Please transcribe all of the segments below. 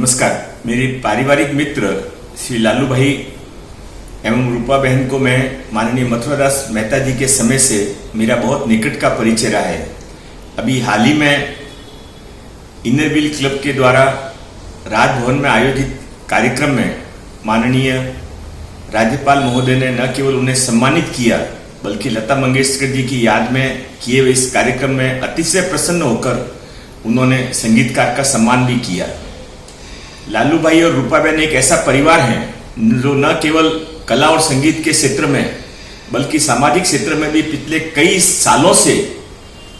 नमस्कार। मेरे पारिवारिक मित्र श्री लालू भाई एवं रूपा बहन को मैं माननीय मथुरा दास मेहता जी के समय से मेरा बहुत निकट का परिचय रहा है। अभी हाल ही में इनर व्हील क्लब के द्वारा राजभवन में आयोजित कार्यक्रम में माननीय राज्यपाल महोदय ने न केवल उन्हें सम्मानित किया बल्कि लता मंगेशकर जी की याद में किए हुए इस कार्यक्रम में अतिशय प्रसन्न होकर उन्होंने संगीतकार का सम्मान भी किया। लालू भाई और रूपा बहन एक ऐसा परिवार है जो न केवल कला और संगीत के क्षेत्र में बल्कि सामाजिक क्षेत्र में भी पिछले कई सालों से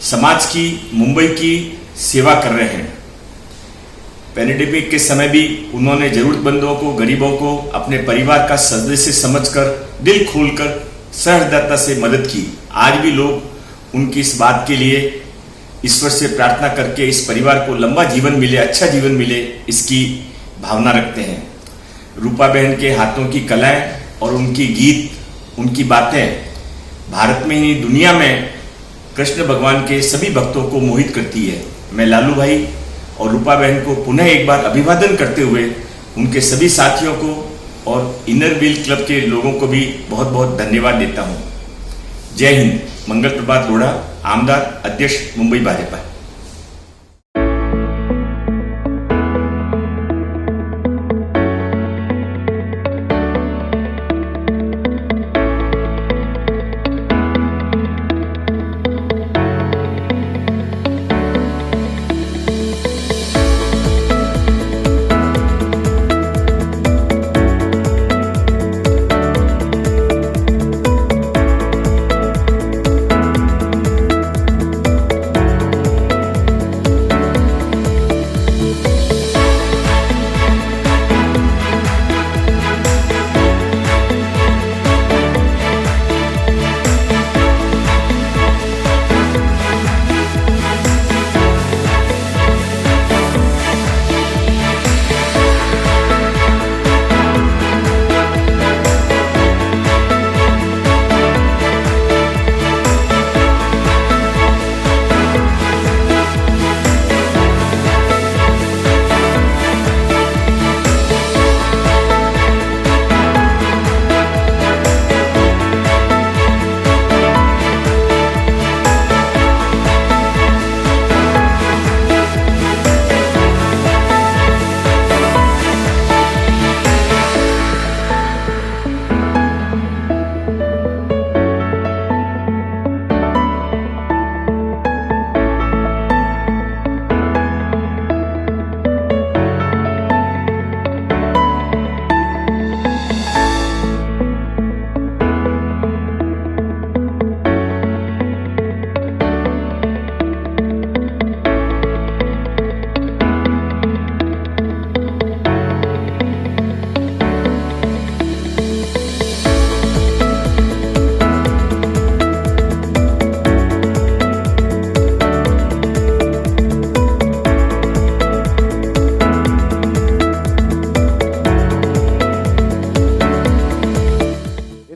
समाज की, मुंबई की सेवा कर रहे हैं। पैंडेमिक के समय भी उन्होंने जरूरतमंदों को, गरीबों को अपने परिवार का सदस्य समझकर, दिल खोलकर, सहृदयता से मदद की। आज भी लोग उनकी इस बात के लिए ईश्वर से प्रार्थना करके इस परिवार को लंबा जीवन मिले, अच्छा जीवन मिले, इसकी भावना रखते हैं। रूपा बहन के हाथों की कलाएं और उनकी गीत, उनकी बातें भारत में ही दुनिया में कृष्ण भगवान के सभी भक्तों को मोहित करती है। मैं लालू भाई और रूपा बहन को पुनः एक बार अभिवादन करते हुए उनके सभी साथियों को और इनर व्हील क्लब के लोगों को भी बहुत बहुत धन्यवाद देता हूं। जय हिंद। मंगल प्रभात रोड़ा, आमदार, अध्यक्ष, Mumbai Bhajpa.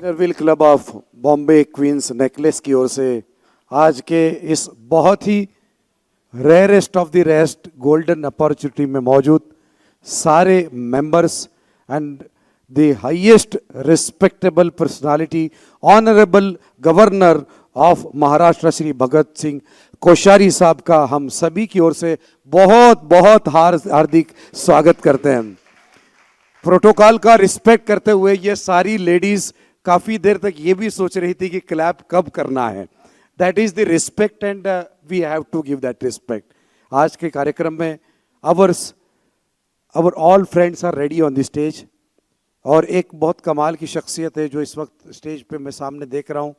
Wheel club of Bombay queen's necklace की ओर से आज के इस बहुत ही rarest of the rest golden opportunity में मौजूद सारे members and the highest respectable personality honourable governor of Maharashtra Shri Bhagat Singh Koshyari साहब का हम सभी की ओर से बहुत बहुत हार्दिक स्वागत करते हैं। प्रोटोकॉल का रिस्पेक्ट करते हुए ये सारी लेडीज काफी देर तक ये भी सोच रही थी कि क्लैप कब करना है। That is the respect and we have to give that respect. आज के कार्यक्रम में our all friends are ready on the stage और एक बहुत कमाल की शख्सियत है जो इस वक्त स्टेज पे मैं सामने देख रहा हूँ।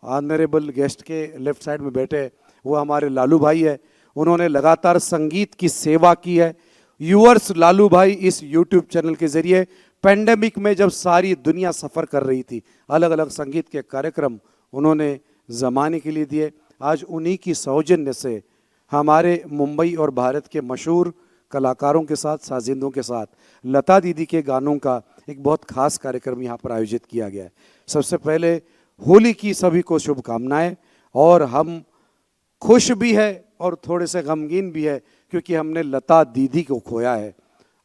ऑनरेबल गेस्ट के लेफ्ट साइड में बैठे वो हमारे लालू भाई है। उन्होंने लगातार संगीत की सेवा की है। यूअर्स लालू भाई इस यूट्यूब चैनल के जरिए पेंडेमिक में जब सारी दुनिया सफ़र कर रही थी, अलग अलग संगीत के कार्यक्रम उन्होंने ज़माने के लिए दिए। आज उन्हीं की सौजन्य से हमारे मुंबई और भारत के मशहूर कलाकारों के साथ, साजिंदों के साथ लता दीदी के गानों का एक बहुत खास कार्यक्रम यहाँ पर आयोजित किया गया है। सबसे पहले होली की सभी को शुभकामनाएं और हम खुश भी है और थोड़े से गमगीन भी है क्योंकि हमने लता दीदी को खोया है।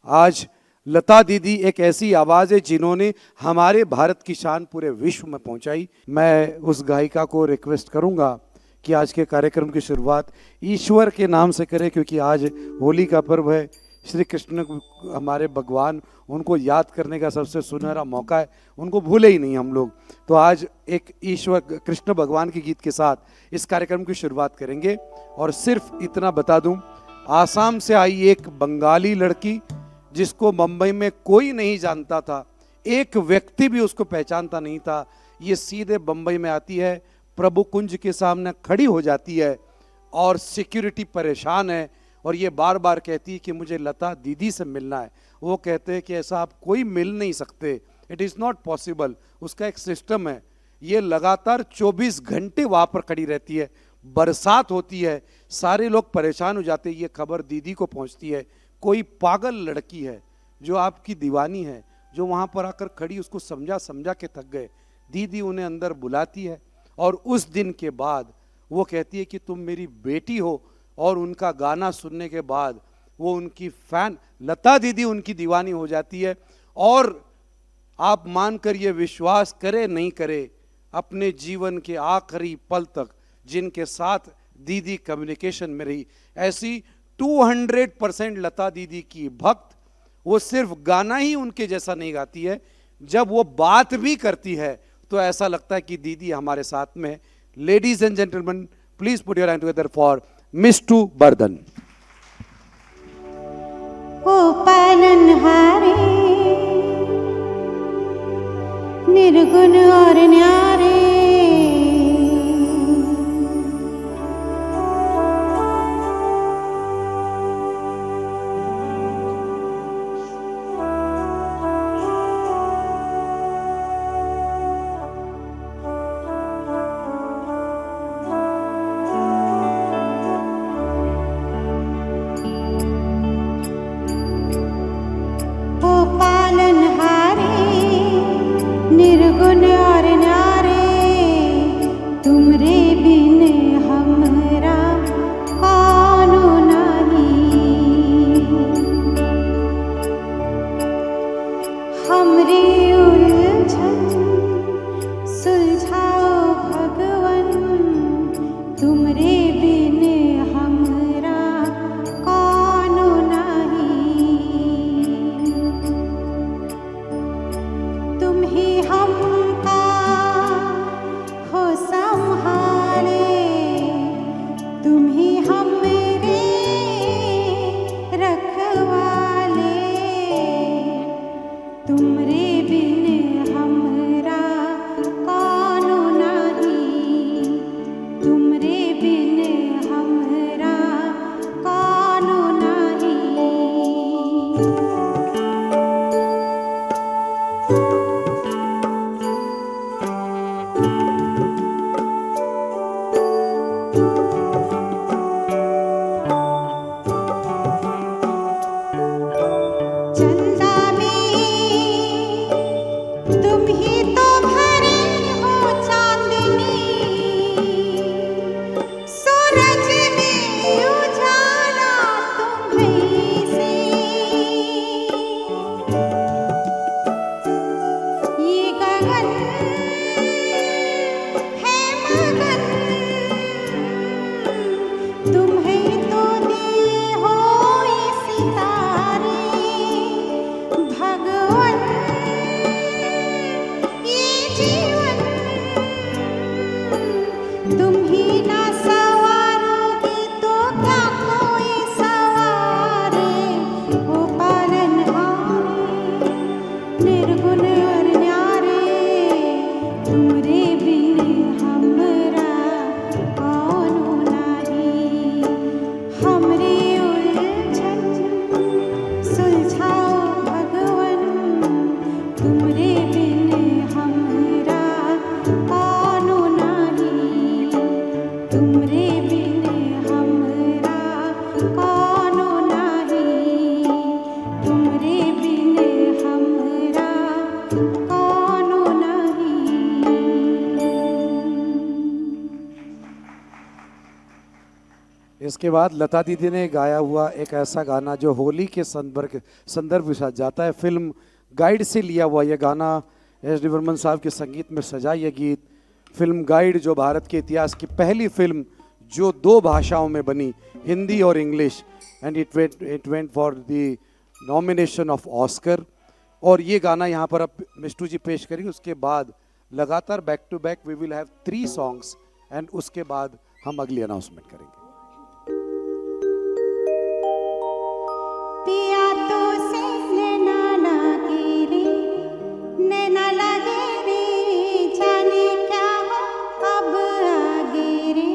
आज लता दीदी एक ऐसी आवाज़ है जिन्होंने हमारे भारत की शान पूरे विश्व में पहुंचाई। मैं उस गायिका को रिक्वेस्ट करूंगा कि आज के कार्यक्रम की शुरुआत ईश्वर के नाम से करें, क्योंकि आज होली का पर्व है। श्री कृष्ण हमारे भगवान, उनको याद करने का सबसे सुनहरा मौका है, उनको भूले ही नहीं हम लोग। तो आज एक ईश्वर कृष्ण भगवान के गीत के साथ इस कार्यक्रम की शुरुआत करेंगे। और सिर्फ इतना बता दूं, आसाम से आई एक बंगाली लड़की जिसको मुंबई में कोई नहीं जानता था, एक व्यक्ति भी उसको पहचानता नहीं था, ये सीधे मुंबई में आती है, प्रभु कुंज के सामने खड़ी हो जाती है और सिक्योरिटी परेशान है और ये बार बार कहती है कि मुझे लता दीदी से मिलना है। वो कहते हैं कि ऐसा आप कोई मिल नहीं सकते, इट इज़ नॉट पॉसिबल। उसका एक सिस्टम है, ये लगातार 24 घंटे वहाँ पर खड़ी रहती है। बरसात होती है, सारे लोग परेशान हो जाते हैं, ये खबर दीदी को पहुँचती है। कोई पागल लड़की है जो आपकी दीवानी है, जो वहाँ पर आकर खड़ी, उसको समझा समझा के थक गए। दीदी उन्हें अंदर बुलाती है और उस दिन के बाद वो कहती है कि तुम मेरी बेटी हो। और उनका गाना सुनने के बाद वो उनकी फैन, लता दीदी उनकी दीवानी हो जाती है। और आप मानकर ये विश्वास करे नहीं करे, अपने जीवन के आखिरी पल तक जिनके साथ दीदी कम्युनिकेशन में रही, ऐसी 200% लता दीदी की भक्त। वो सिर्फ गाना ही उनके जैसा नहीं गाती है, जब वो बात भी करती है तो ऐसा लगता है कि दीदी हमारे साथ में। Ladies and gentleman, please put your hand together for Mistu Bardhan. ओ पालनहारे निर्गुण और न्यारे, निर्गुण और न्यारे, इसके बाद लता दीदी ने गाया हुआ एक ऐसा गाना जो होली के संदर्भ के साथ जाता है। फिल्म गाइड से लिया हुआ यह गाना, एस डी बर्मन साहब के संगीत में सजा यह गीत। फिल्म गाइड जो भारत के इतिहास की पहली फिल्म जो 2 भाषाओं में बनी, हिंदी और English, and it went for the nomination of Oscar. और ये गाना यहाँ पर अब मिष्टू जी पेश करेंगे। उसके बाद लगातार back to back we will have 3 songs and उसके बाद हम अगली अनाउंसमेंट करेंगे। पिया तो से नैना लगे रे, जाने क्या हो अब आगे रे।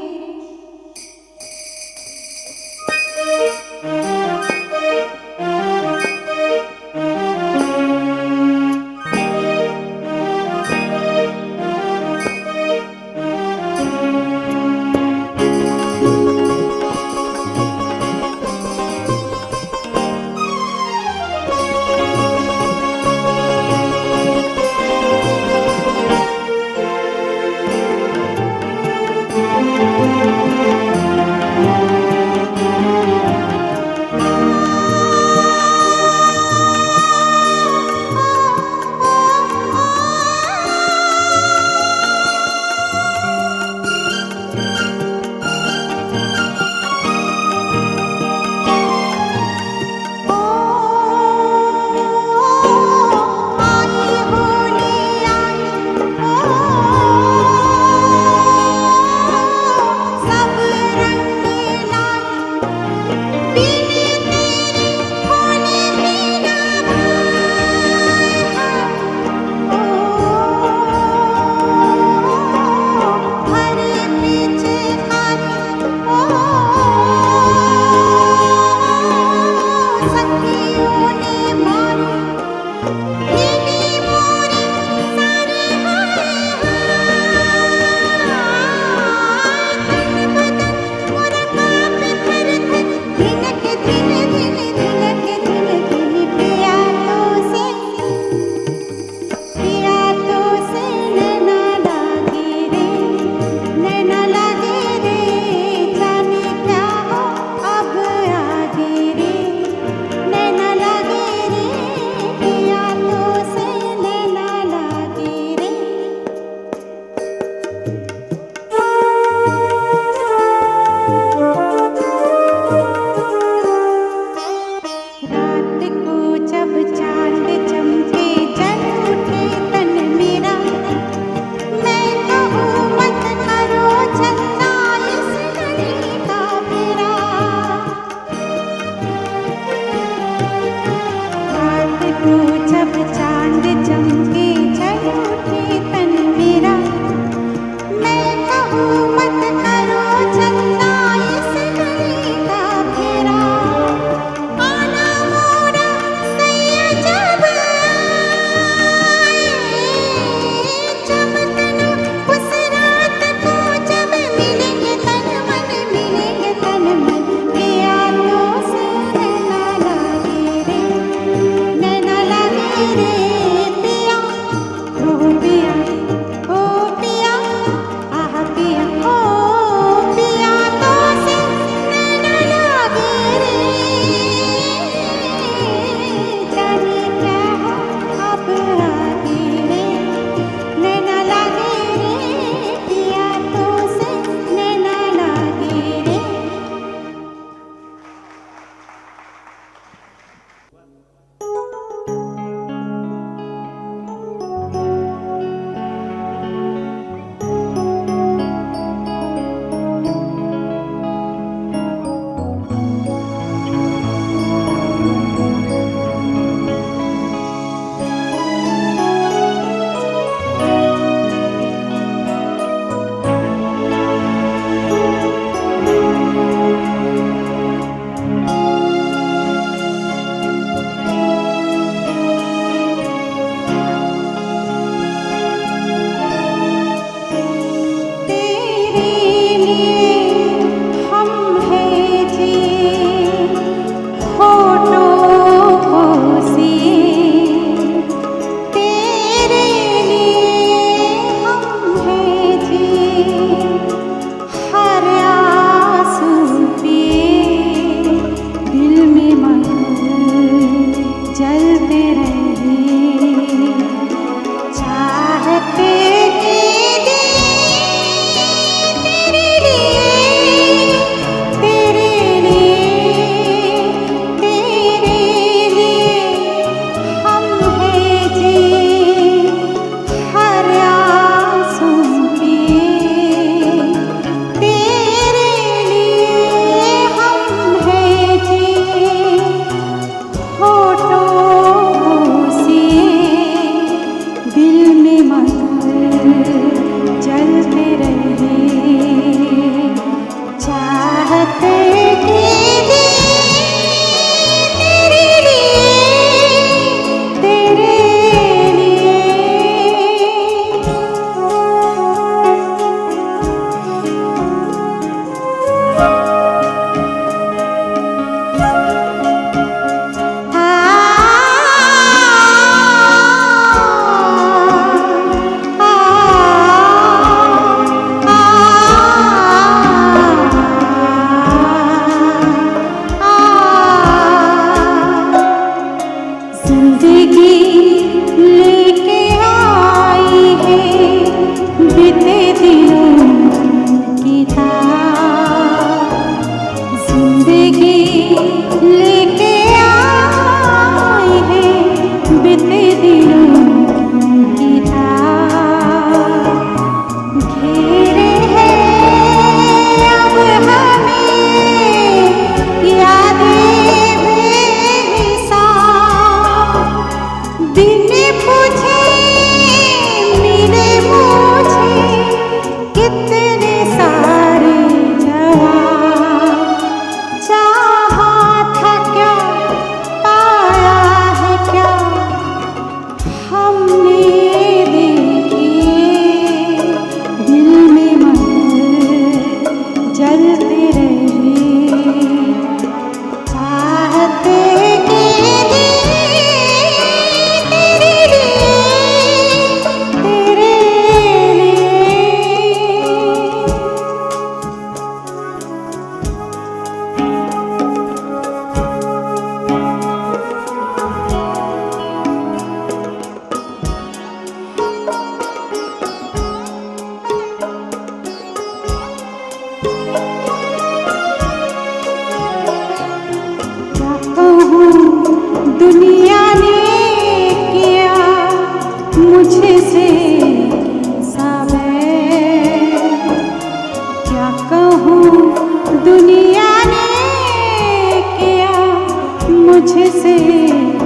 मुझसे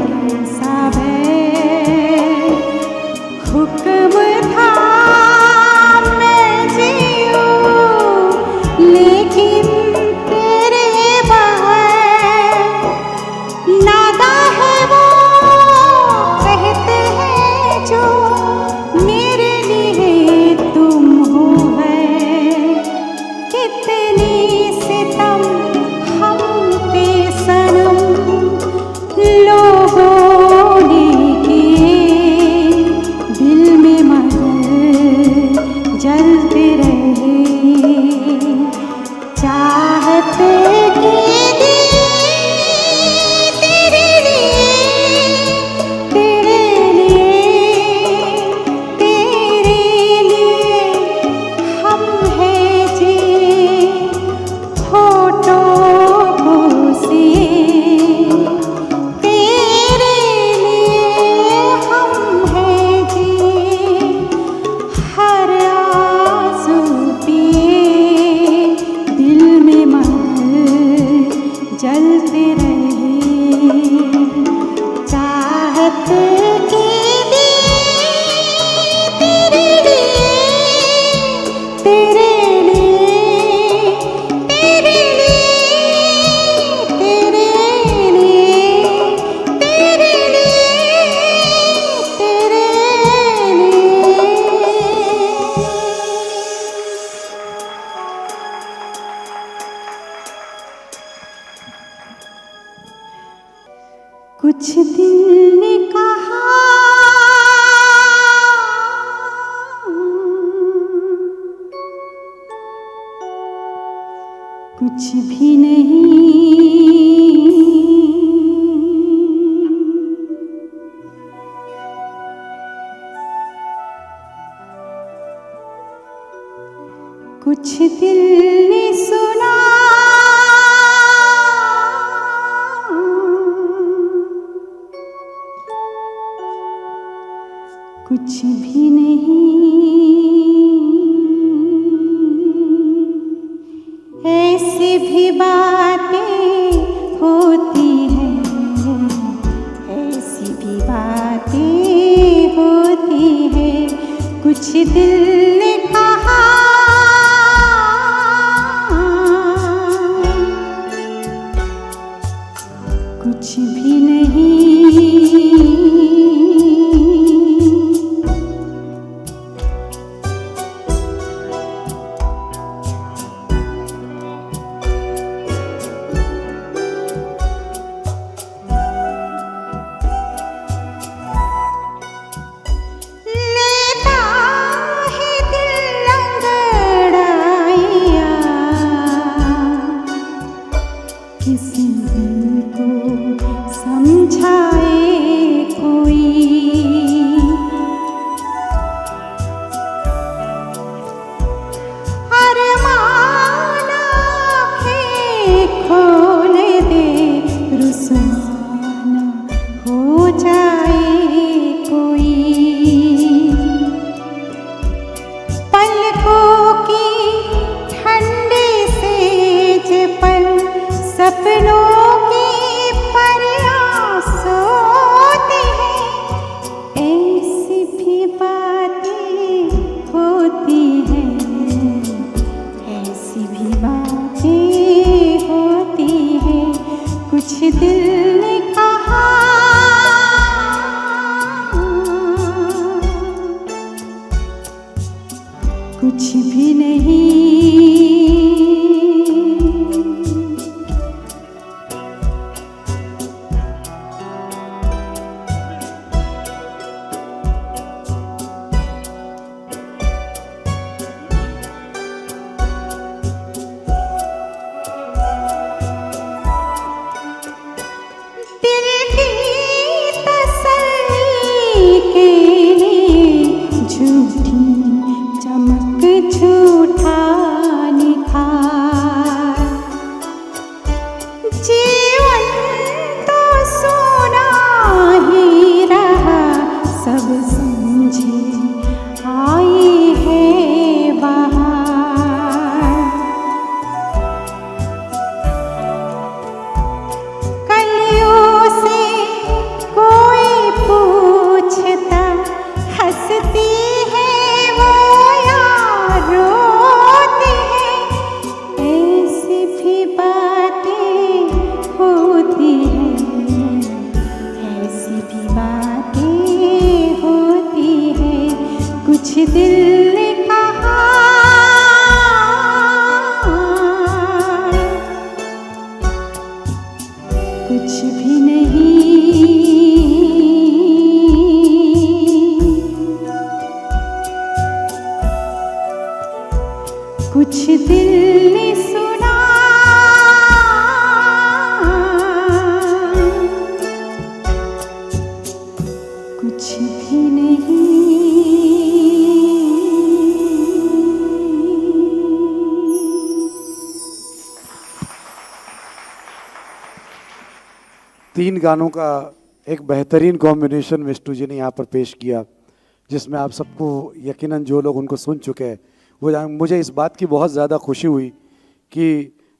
कैसा है हुक्म था मैं जीऊं, लेकिन तेरे बगैर नादा है वो कहते हैं जो मेरे लिए तुम हो है। कितनी सितम हम पे सनम लोगों ने किए, दिल में मगर जलते रहे चाहते की तेरे लिए हम हैं जी फोटो को सिए, तेरे लिए हम हैं जी हर आंसू पिए, दिल में मगर जलते रहे चाहत की तेरे लिए तेरे लिए तेरे लिए तेरे लिए तेरे लिए तेरे लिए। कुछ दिल ने कहा कुछ भी नहीं, कुछ दिल ने सुना कुछ भी नहीं। ऐसी भी बातें होती हैं, ऐसी भी बातें होती हैं, कुछ दिल ने कहा कुछ भी नहीं। लेता है दिल अंगड़ाइया, किसी दिल को समझाए कोई, अरमान आँखें खोल दे रुसवाना हो जाए कोई, पलकों की ठंडे सेज पर सपनों की परियां सोते हैं, ऐसी भी बातें होती हैं, ऐसी भी बातें होती हैं, कुछ दिल ने कहा कुछ भी नहीं। दिल की तसल्ली के लिए झूठी चमक झूठा निखार, जीवन तो सोना ही रहा सब समझे आई है बहार, कलियों कुछ भी नहीं, कुछ दिल ने सुना, कुछ भी नहीं। 3 गानों का एक बेहतरीन कॉम्बिनेशन विष्णु जी ने यहाँ पर पेश किया, जिसमें आप सबको यकीनन जो लोग उनको सुन चुके हैं मुझे इस बात की बहुत ज़्यादा खुशी हुई कि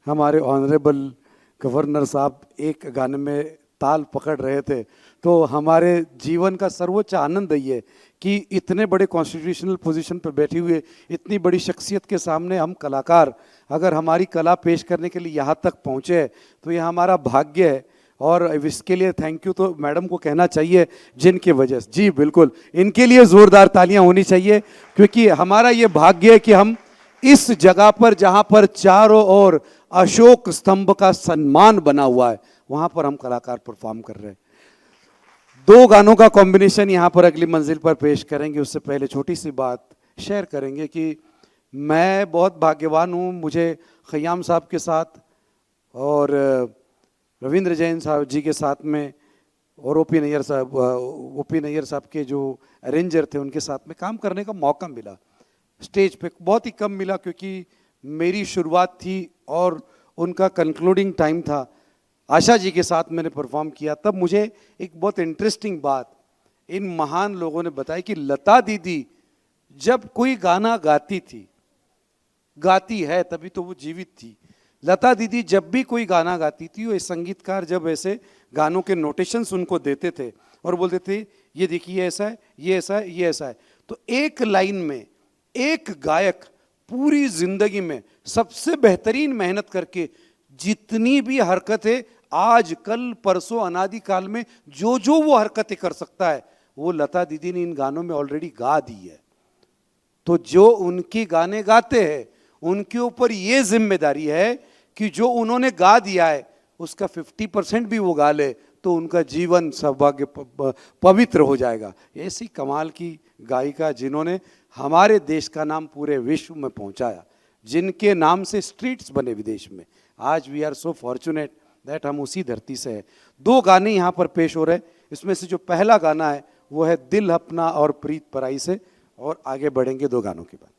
हमारे ऑनरेबल गवर्नर साहब एक गाने में ताल पकड़ रहे थे। तो हमारे जीवन का सर्वोच्च आनंद ये है कि इतने बड़े कॉन्स्टिट्यूशनल पोजीशन पर बैठे हुए इतनी बड़ी शख्सियत के सामने हम कलाकार अगर हमारी कला पेश करने के लिए यहाँ तक पहुँचे तो ये हमारा भाग्य है। और इसके लिए थैंक यू तो मैडम को कहना चाहिए, जिनकी वजह से, जी बिल्कुल, इनके लिए ज़ोरदार तालियां होनी चाहिए, क्योंकि हमारा ये भाग्य है कि हम इस जगह पर जहां पर चारों ओर अशोक स्तंभ का सम्मान बना हुआ है वहां पर हम कलाकार परफॉर्म कर रहे हैं। 2 गानों का कॉम्बिनेशन यहाँ पर अगली मंजिल पर पेश करेंगे। उससे पहले छोटी सी बात शेयर करेंगे कि मैं बहुत भाग्यवान हूँ, मुझे खयाम साहब के साथ और रविंद्र जैन साहब जी के साथ में और ओपी नैयर साहब के जो अरेंजर थे उनके साथ में काम करने का मौका मिला। स्टेज पे बहुत ही कम मिला क्योंकि मेरी शुरुआत थी और उनका कंक्लूडिंग टाइम था। आशा जी के साथ मैंने परफॉर्म किया, तब मुझे एक बहुत इंटरेस्टिंग बात इन महान लोगों ने बताई कि लता दीदी जब कोई गाना गाती थी, गाती है तभी तो वो जीवित थी, लता दीदी जब भी कोई गाना गाती थी, वो संगीतकार जब ऐसे गानों के नोटेशंस उनको देते थे और बोलते थे ये देखिए ऐसा है, ये ऐसा है, ये ऐसा है, तो एक लाइन में एक गायक पूरी जिंदगी में सबसे बेहतरीन मेहनत करके जितनी भी हरकतें आज कल परसों अनादिकाल में जो जो वो हरकतें कर सकता है वो लता दीदी ने इन गानों में ऑलरेडी गा दी है। तो जो उनके गाने गाते हैं उनके ऊपर ये जिम्मेदारी है कि जो उन्होंने गा दिया है उसका 50% भी वो गा ले तो उनका जीवन सौभाग्य पवित्र हो जाएगा। ऐसी कमाल की गायिका जिन्होंने हमारे देश का नाम पूरे विश्व में पहुंचाया, जिनके नाम से स्ट्रीट्स बने विदेश में। आज we are so fortunate that हम उसी धरती से हैं। 2 गाने यहाँ पर पेश हो रहे हैं, इसमें से जो पहला गाना है वो है दिल अपना और प्रीत पराई से, और आगे बढ़ेंगे 2 गानों के बाद।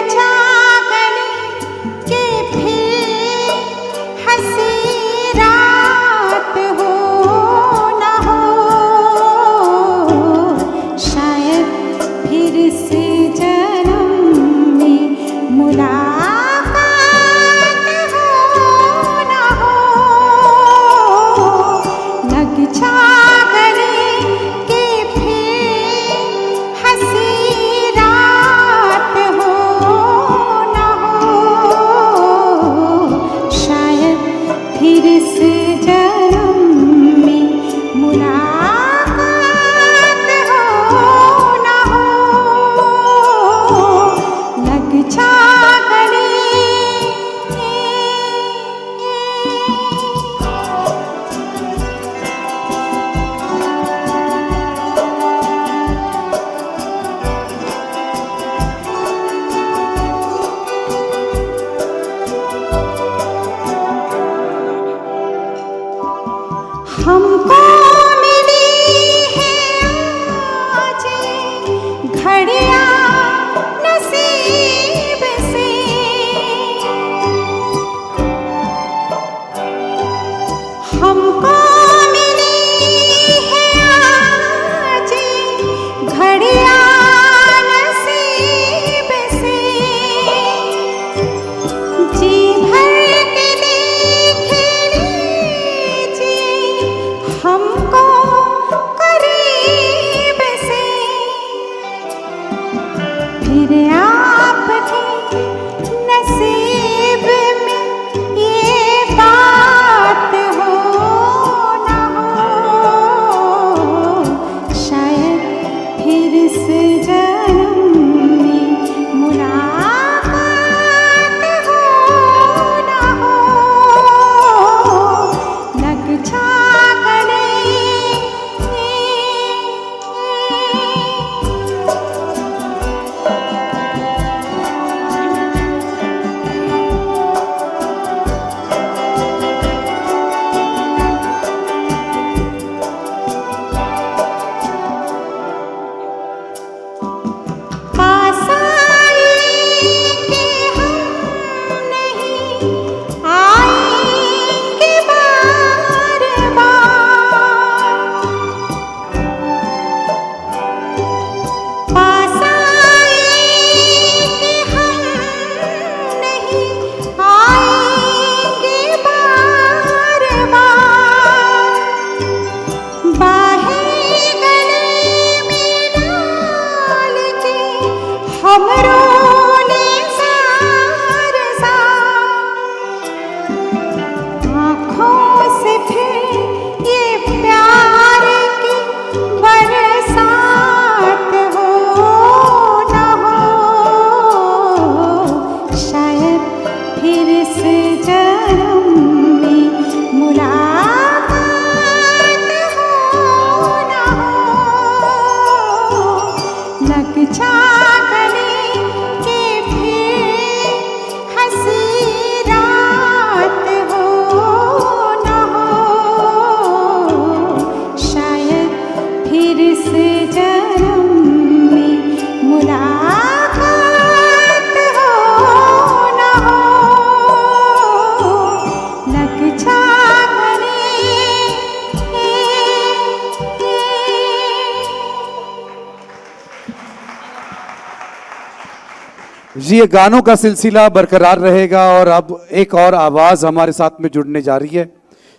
चाहने के फिर हंसी रात हो न हो, शायद फिर से जन्म में मुलाकात हो न हो। लग जागने के फिर हंसी रात हो न हो, शायद फिर से जन्म में मुलाकात हो न हो। लग जागने हमको मिली है आज घड़ियां नसीब से, हमको मिली है आज घड़ियां नसीब से। जी भर के देख लीजिए हमको करीब से, फिर आपके नसीब में ये बात हो न हो, शायद फिर से जन्म में मुलाकात हो न हो। लग जागने पास आएंगे हम नहीं आएंगे बार बार, पास आएंगे हम नहीं आएंगे बार बार। बाहें गले में डाल के हम रोले जार जार, आँखों से फिर ये प्यार की बरसात हो न हो, शायद फिर से जन्म में मुलाकात हो न हो। लग जागने के फिर हंसी रात हो न हो, शायद फिर से जन्म में मुलाकात हो न हो। लग जागने जी, ये गानों का सिलसिला बरकरार रहेगा और अब एक और आवाज हमारे साथ में जुड़ने जा रही है।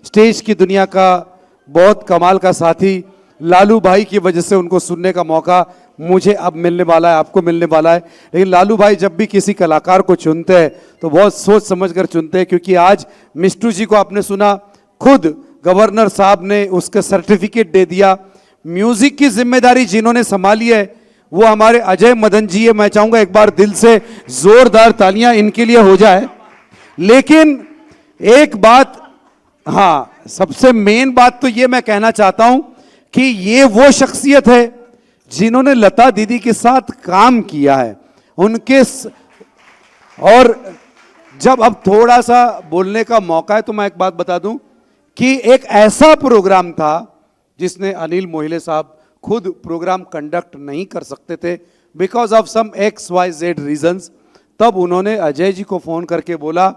स्टेज की दुनिया का बहुत कमाल का साथी लालू भाई की वजह से उनको सुनने का मौका मुझे अब मिलने वाला है, आपको मिलने वाला है। लेकिन लालू भाई जब भी किसी कलाकार को चुनते हैं तो बहुत सोच समझ कर चुनते हैं, क्योंकि आज मिस्टू जी को आपने सुना, खुद गवर्नर साहब ने उसका सर्टिफिकेट दे दिया। म्यूजिक की जिम्मेदारी जिन्होंने संभाली है वो हमारे अजय मदन जी है। मैं चाहूंगा एक बार दिल से जोरदार तालियां इनके लिए हो जाए। लेकिन एक बात, हाँ, सबसे मेन बात तो ये मैं कहना चाहता हूं कि ये वो शख्सियत है जिन्होंने लता दीदी के साथ काम किया है उनके और जब अब थोड़ा सा बोलने का मौका है तो मैं एक बात बता दूं कि एक ऐसा प्रोग्राम था जिसने अनिल मोहिले साहब खुद प्रोग्राम कंडक्ट नहीं कर सकते थे because of some XYZ reasons. तब उन्होंने अजय जी को फोन करके बोला,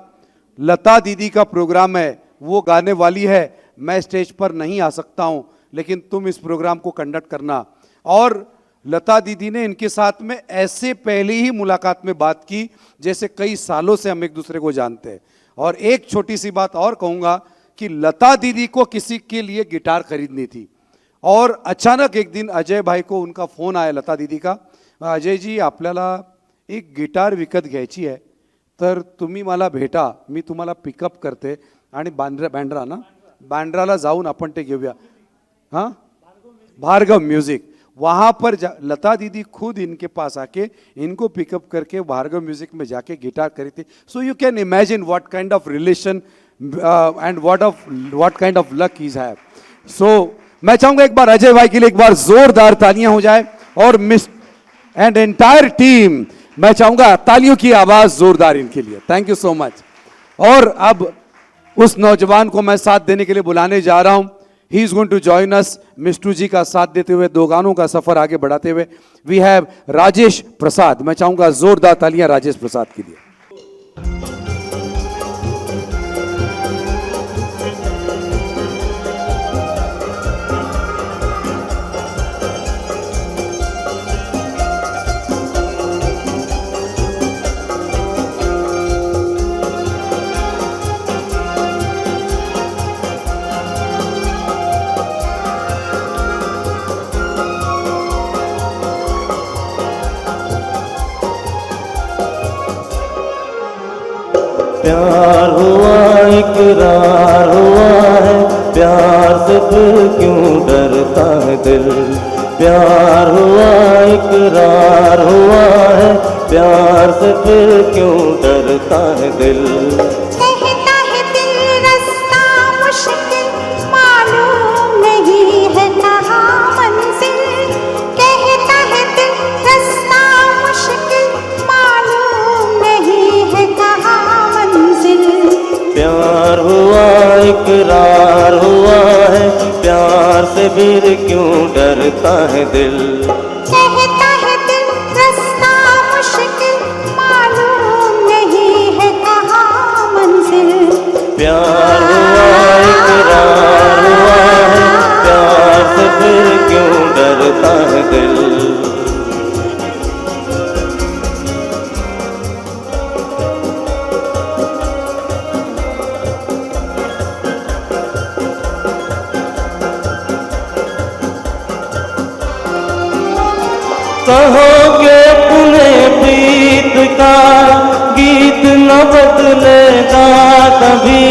लता दीदी का प्रोग्राम है, वो गाने वाली है, मैं स्टेज पर नहीं आ सकता हूं, लेकिन तुम इस प्रोग्राम को कंडक्ट करना। और लता दीदी ने इनके साथ में ऐसे पहले ही मुलाकात में बात की जैसे कई सालों से हम एक दूसरे को जानते हैं। और एक छोटी सी बात और कहूंगा कि लता दीदी को किसी के लिए गिटार खरीदनी थी और अचानक एक दिन अजय भाई को उनका फोन आया लता दीदी का, अजय जी आपल्याला एक गिटार विकत घ्यायची आहे, तर तुम्ही मला भेटा, मी तुम्हाला पिकअप करते आणि बांद्राला जाऊन आपण ते घेऊया। हाँ, भार्गव म्यूजिक, वहाँ पर लता दीदी खुद इनके पास आके इनको पिकअप करके भार्गव म्यूजिक में जाके गिटार खरीदती। So you can imagine what kind of relation and what kind of luck is have. So मैं चाहूंगा एक बार अजय भाई के लिए एक बार जोरदार तालियां हो जाए और मिस एंड एंटायर टीम, मैं चाहूंगा तालियों की आवाज जोरदार इनके लिए। Thank you so much. और अब उस नौजवान को मैं साथ देने के लिए बुलाने जा रहा हूं। He is going to join us, Mistu ji का साथ देते हुए, दो गानों का सफर आगे बढ़ाते हुए। वी हैव राजेश प्रसाद। मैं चाहूंगा जोरदार तालियां राजेश प्रसाद के लिए। प्यार हुआ इकरार हुआ है, प्यार से फिर क्यों डरता है दिल। प्यार हुआ इकरार हुआ है, प्यार से फिर क्यों डरता है दिल। कहता है दिल रास्ता मुश्किल, मालूम नहीं है कहाँ मंजिल। कहता है दिल रास्ता मुश्किल, मालूम नहीं है कहाँ मंजिल। प्यार हुआ इकरार हुआ है, प्यार से फिर क्यों डरता है दिल। कहता है दिल रास्ता मुश्किल, मालूम नहीं है कहाँ मंजिल। प्यार हुआ इकरार हुआ है, प्यार से फिर क्यों डरता है दिल। कहोगे तुम्हें प्रीत का गीत न बदलेगा कभी।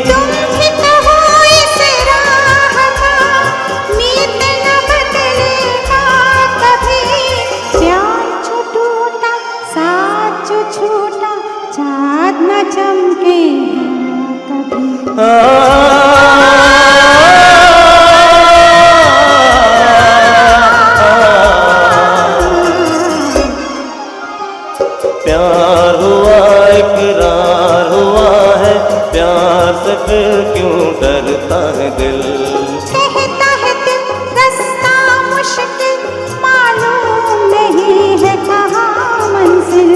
तुम ही कहो इस राह का मीत न बदलेगा कभी। प्यार जो टूटा साथ जो छूटा, चाँद न चमकेगा कभी। प्यार हुआ इकरार हुआ है, प्यार से फिर क्यों डरता है दिल। कहता है दिल रास्ता मुश्किल, मालूम नहीं है कहाँ मंजिल।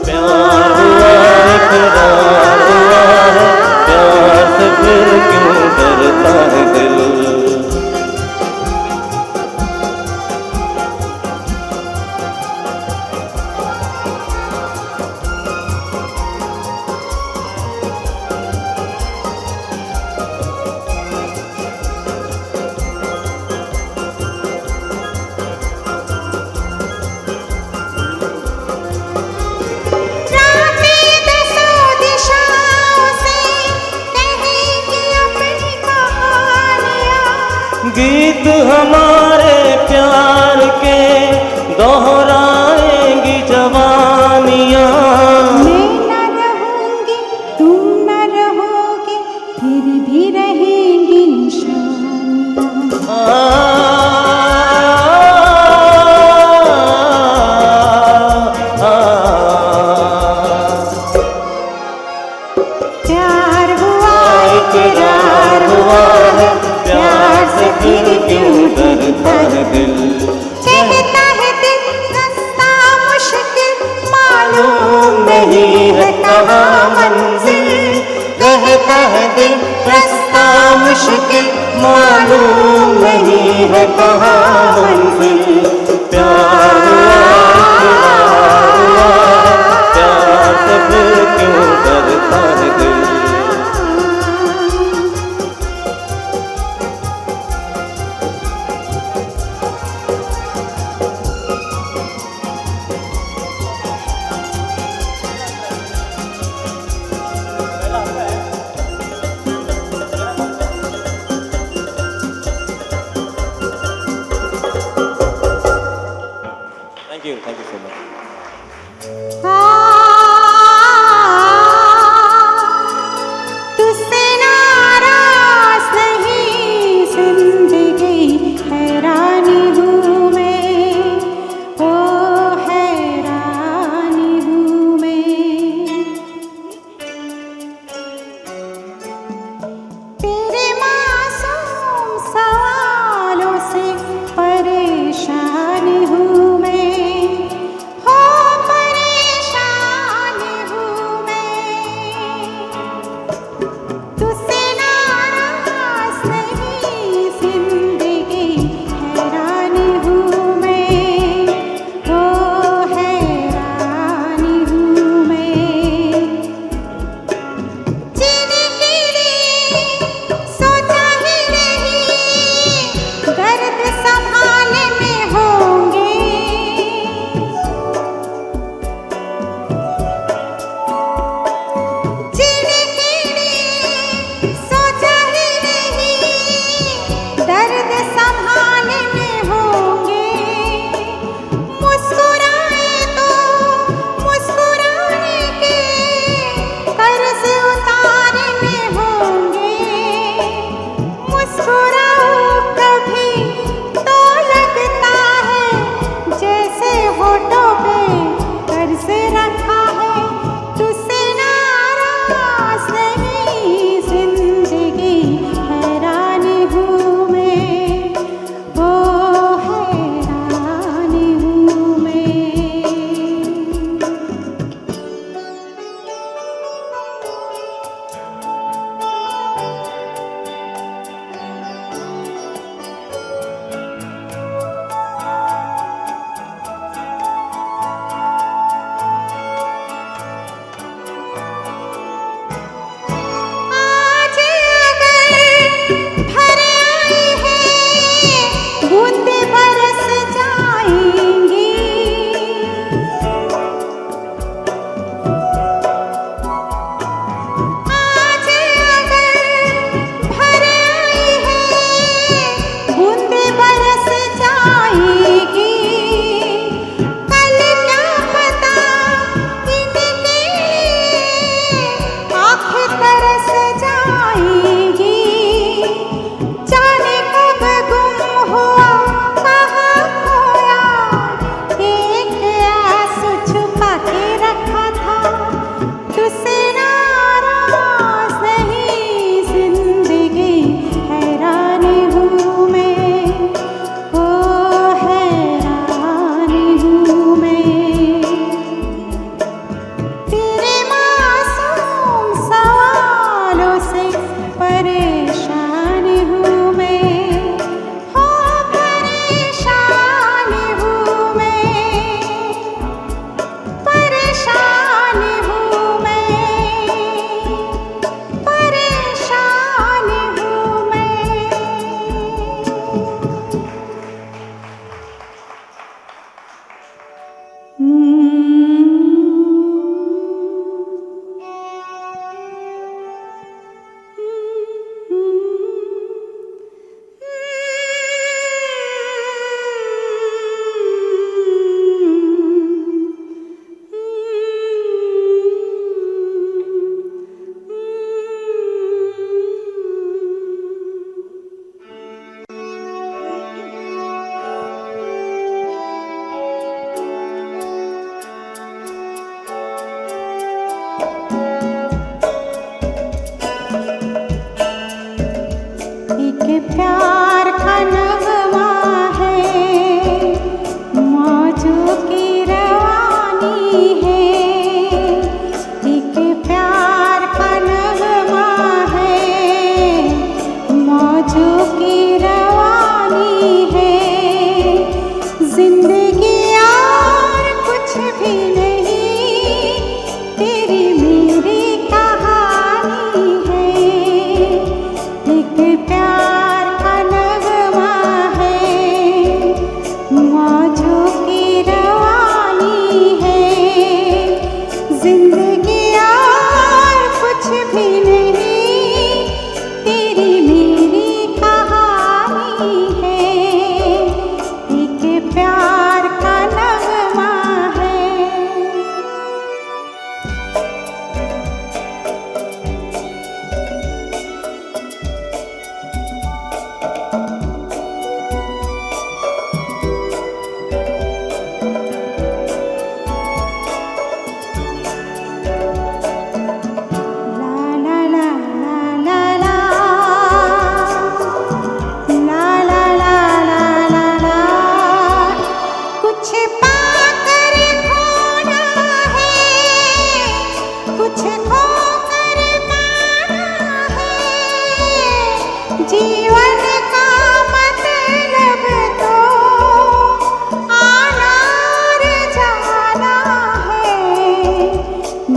प्यार हुआ इकरार हुआ है, प्यार से फिर क्यों डरता है दिल। रातें दसों दिशाओं से कहेंगी अपनी कहानियाँ। गीत हमारे प्यार के दोहराएंगी जवानियाँ। मैं न रहूंगी, तुम न रहोगे, फिर भी रहेंगी निशानियाँ। प्यार हुआ इकरार हुआ है, प्यार से फिर क्यों डरता है दिल। कहता है दिल रास्ता मुश्किल, मालूम नहीं है कहाँ मंजिल, कहता है दिल रास्ता मुश्किल, मालूम नहीं है कहाँ मंजिल। प्यार हुआ है, प्यार से फिर क्यों डरता है दिल। Thank you so much. तुझसे नाराज नहीं जिंदगी, हैरानी हूँ मैं, ओ हैरानी हूँ मैं। तेरे मासूम सवालों से परेशान हूँ मैं,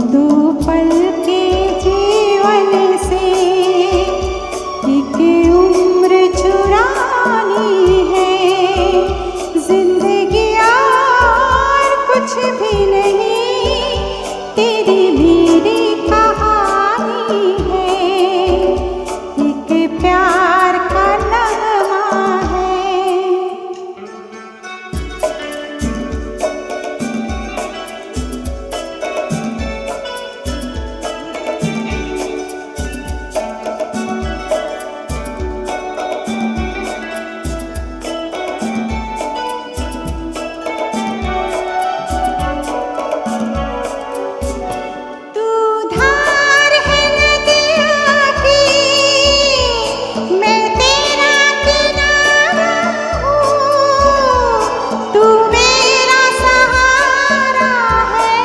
दो पल के जीवन से एक उम्र चुरानी है, जिंदगी और कुछ भी नहीं, तेरी मेरी कहानी है, एक प्यार का नगमा है। तू धार है नदिया की, मैं तेरा किनारा हूँ, तू मेरा सहारा है,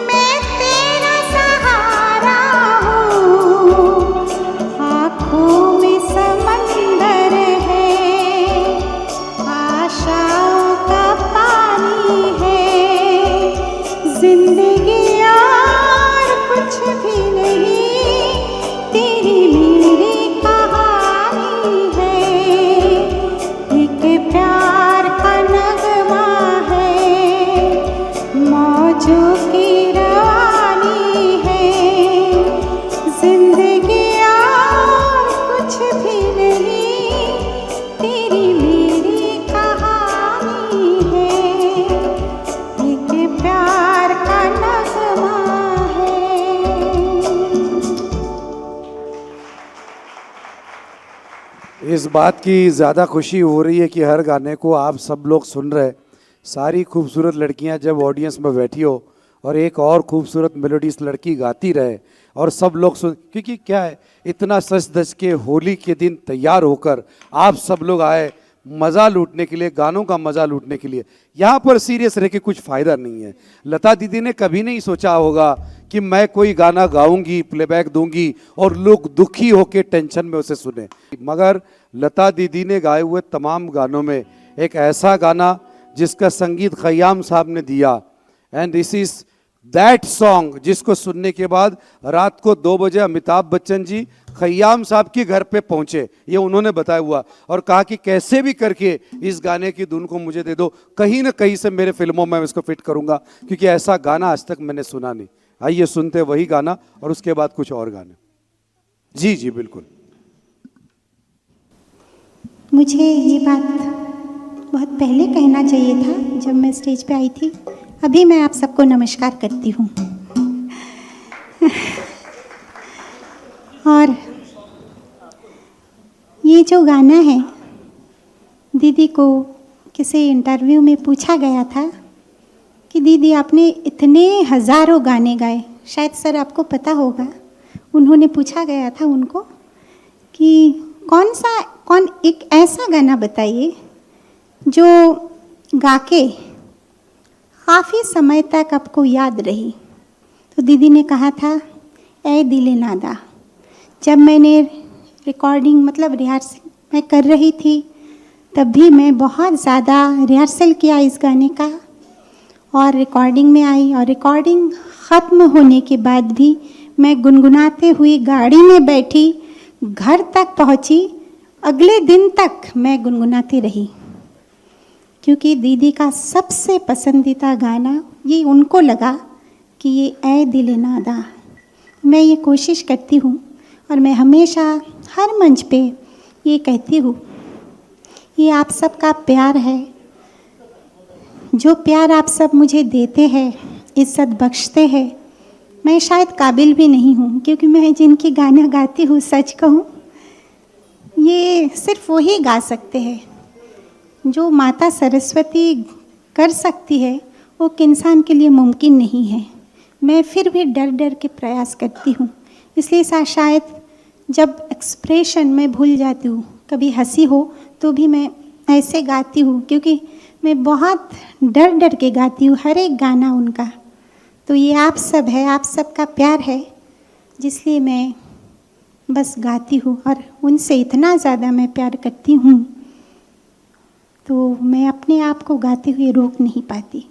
मैं तेरा सहारा हूँ। आँखों में समंदर है, आशाओं का पानी है, जिंदगी और कुछ भी नहीं, तेरी मेरी कहानी है, एक प्यार का नगमा है, मौजों की रवानी है, जिंदगी और कुछ भी नहीं, तेरी मेरी कहानी है, एक प्यार का नगमा है। इस बात की ज़्यादा खुशी हो रही है कि हर गाने को आप सब लोग सुन रहे, सारी खूबसूरत लड़कियां जब ऑडियंस में बैठी हो और एक और खूबसूरत मेलोडीज लड़की गाती रहे और सब लोग सुन, क्योंकि क्या है, इतना सज धज के होली के दिन तैयार होकर आप सब लोग आए मज़ा लूटने के लिए, गानों का मज़ा लूटने के लिए। यहाँ पर सीरियस रह के कुछ फ़ायदा नहीं है। लता दीदी ने कभी नहीं सोचा होगा कि मैं कोई गाना गाऊंगी, प्लेबैक दूंगी और लोग दुखी होकर टेंशन में उसे सुने, मगर लता दीदी ने गाए हुए तमाम गानों में एक ऐसा गाना जिसका संगीत खयाम साहब ने दिया, and this is that song जिसको सुनने के बाद रात को 2 बजे अमिताभ बच्चन जी खयाम साहब के घर पे पहुंचे, ये उन्होंने बताया हुआ, और कहा कि कैसे भी करके इस गाने की धुन को मुझे दे दो, कहीं ना कहीं से मेरे फिल्मों में इसको फिट करूंगा, क्योंकि ऐसा गाना आज तक मैंने सुना नहीं। आइए सुनते वही गाना और उसके बाद कुछ और गाने। जी जी बिल्कुल। मुझे ये बात बहुत पहले कहना चाहिए था जब मैं स्टेज पे आई थी। अभी मैं आप सबको नमस्कार करती हूँ। और ये जो गाना है, दीदी को किसी इंटरव्यू में पूछा गया था कि दीदी आपने इतने हज़ारों गाने गाए, शायद सर आपको पता होगा, उन्होंने पूछा गया था उनको कि कौन एक ऐसा गाना बताइए जो गा के काफ़ी समय तक आपको याद रही। तो दीदी ने कहा था, ऐ दिले नादा। जब मैंने रिकॉर्डिंग मतलब रिहर्सल मैं कर रही थी, तब भी मैं बहुत ज़्यादा रिहर्सल किया इस गाने का, और रिकॉर्डिंग में आई, और रिकॉर्डिंग ख़त्म होने के बाद भी मैं गुनगुनाते हुए गाड़ी में बैठी, घर तक पहुंची, अगले दिन तक मैं गुनगुनाती रही, क्योंकि दीदी का सबसे पसंदीदा गाना ये उनको लगा कि ये ऐ दिल नादा। मैं ये कोशिश करती हूँ और मैं हमेशा हर मंच पे ये कहती हूँ, ये आप सबका प्यार है, जो प्यार आप सब मुझे देते हैं, इज़्ज़त बख्शते हैं। मैं शायद काबिल भी नहीं हूँ, क्योंकि मैं जिनकी गाना गाती हूँ, सच कहूँ, ये सिर्फ वही गा सकते हैं। जो माता सरस्वती कर सकती है वो इंसान के लिए मुमकिन नहीं है। मैं फिर भी डर डर के प्रयास करती हूँ, इसलिए शायद जब एक्सप्रेशन मैं भूल जाती हूँ, कभी हंसी हो तो भी मैं ऐसे गाती हूँ, क्योंकि मैं बहुत डर डर के गाती हूँ हर एक गाना उनका। तो ये आप सब है, आप सबका प्यार है, जिसलिए मैं बस गाती हूँ, और उनसे इतना ज़्यादा मैं प्यार करती हूँ, तो मैं अपने आप को गाते हुए रोक नहीं पाती।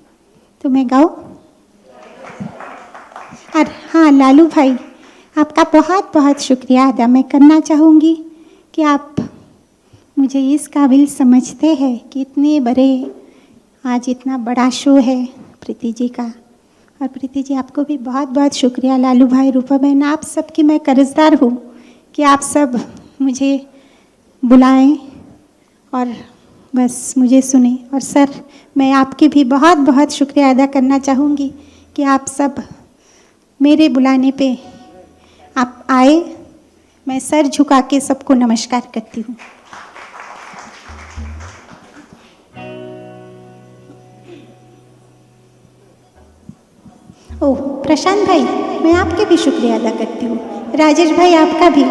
तो मैं गाऊँ? लालू भाई, आपका बहुत बहुत शुक्रिया अदा मैं करना चाहूँगी कि आप मुझे इस काबिल समझते हैं कि इतने बड़े आज इतना बड़ा शो है प्रीति जी का। और प्रीति जी आपको भी बहुत बहुत शुक्रिया, लालू भाई, रूपा बहन, आप सबकी मैं कर्जदार हूँ कि आप सब मुझे बुलाएं और बस मुझे सुने। और सर, मैं आपकी भी बहुत बहुत शुक्रिया अदा करना चाहूँगी कि आप सब मेरे बुलाने पे आप आए। मैं सर झुका के सबको नमस्कार करती हूँ। ओह प्रशांत भाई, मैं आपके भी शुक्रिया अदा करती हूँ। राजेश भाई आपका भी,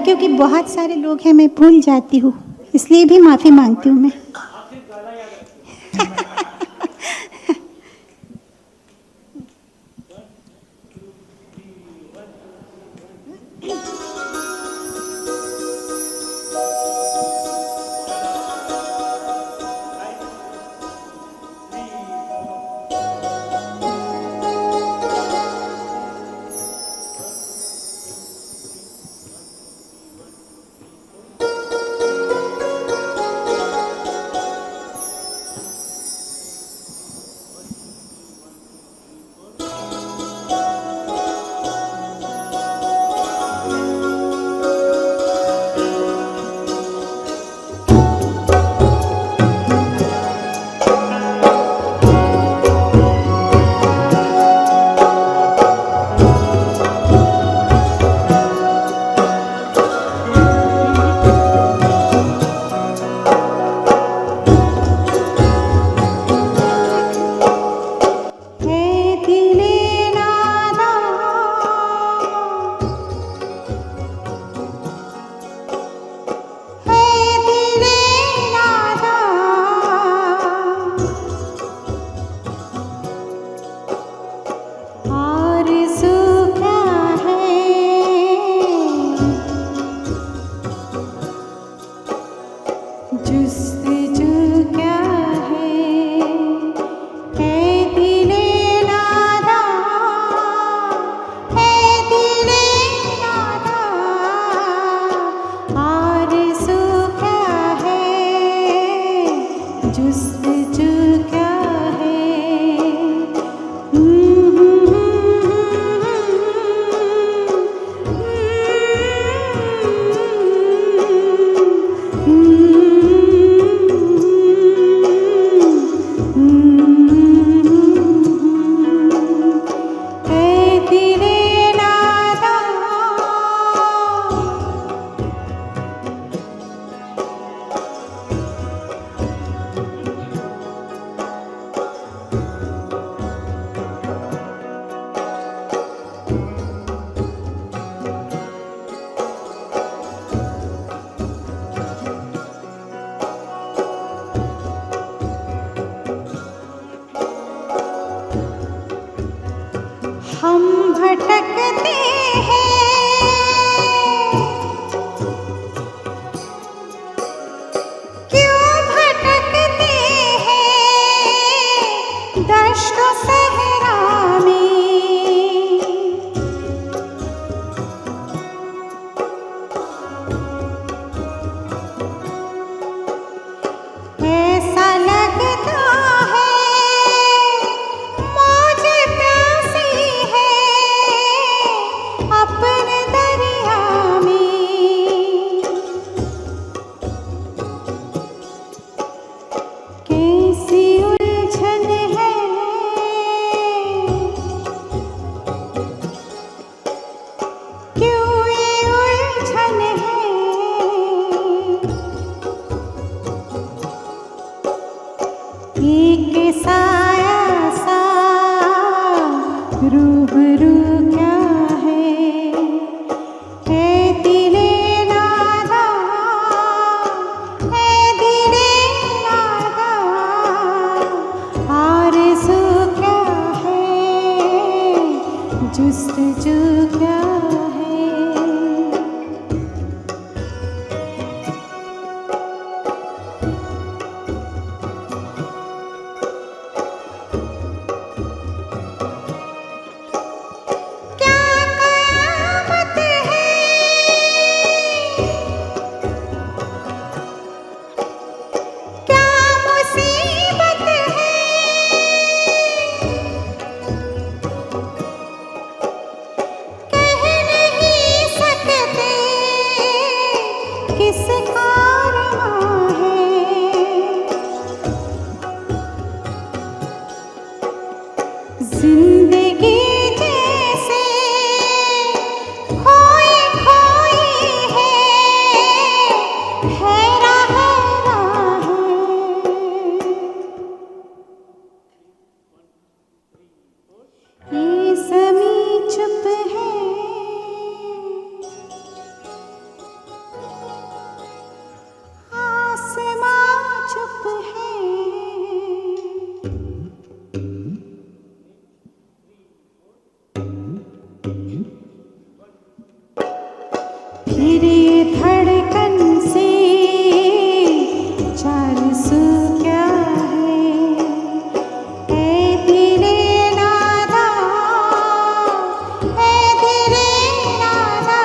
क्योंकि बहुत सारे लोग हैं मैं भूल जाती हूँ, इसलिए भी माफ़ी मांगती हूँ मैं। हम भटकते हैं क्यों भटकते हैं दश्त सहरा में, ऐसा लगता है मौज प्यासी है अपने दरिया में, कैसी उलझन है क्यों ये उलझन है, एक साया सा रूबरू क्या है दिले नादा, है दिले नादा, आरज़ू क्या है जुस्तजू क्या है। क्या तेरे धड़कन से चार सौ क्या है, ऐ दिले नादा, ऐ दिले नादा।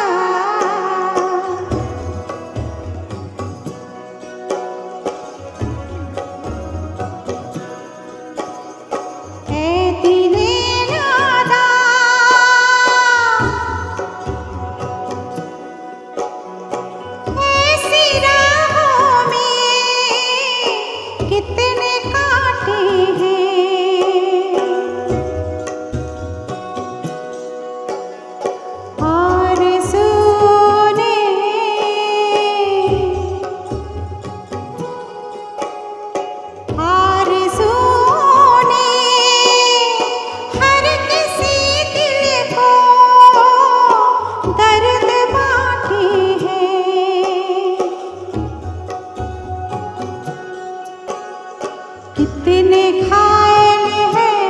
ऐ दिले नादा, ऐसी राहों में कितने कांटे हैं, आरज़ू ने हर किसी दिल को दर्द बांटे हैं। कितने घायल हैं,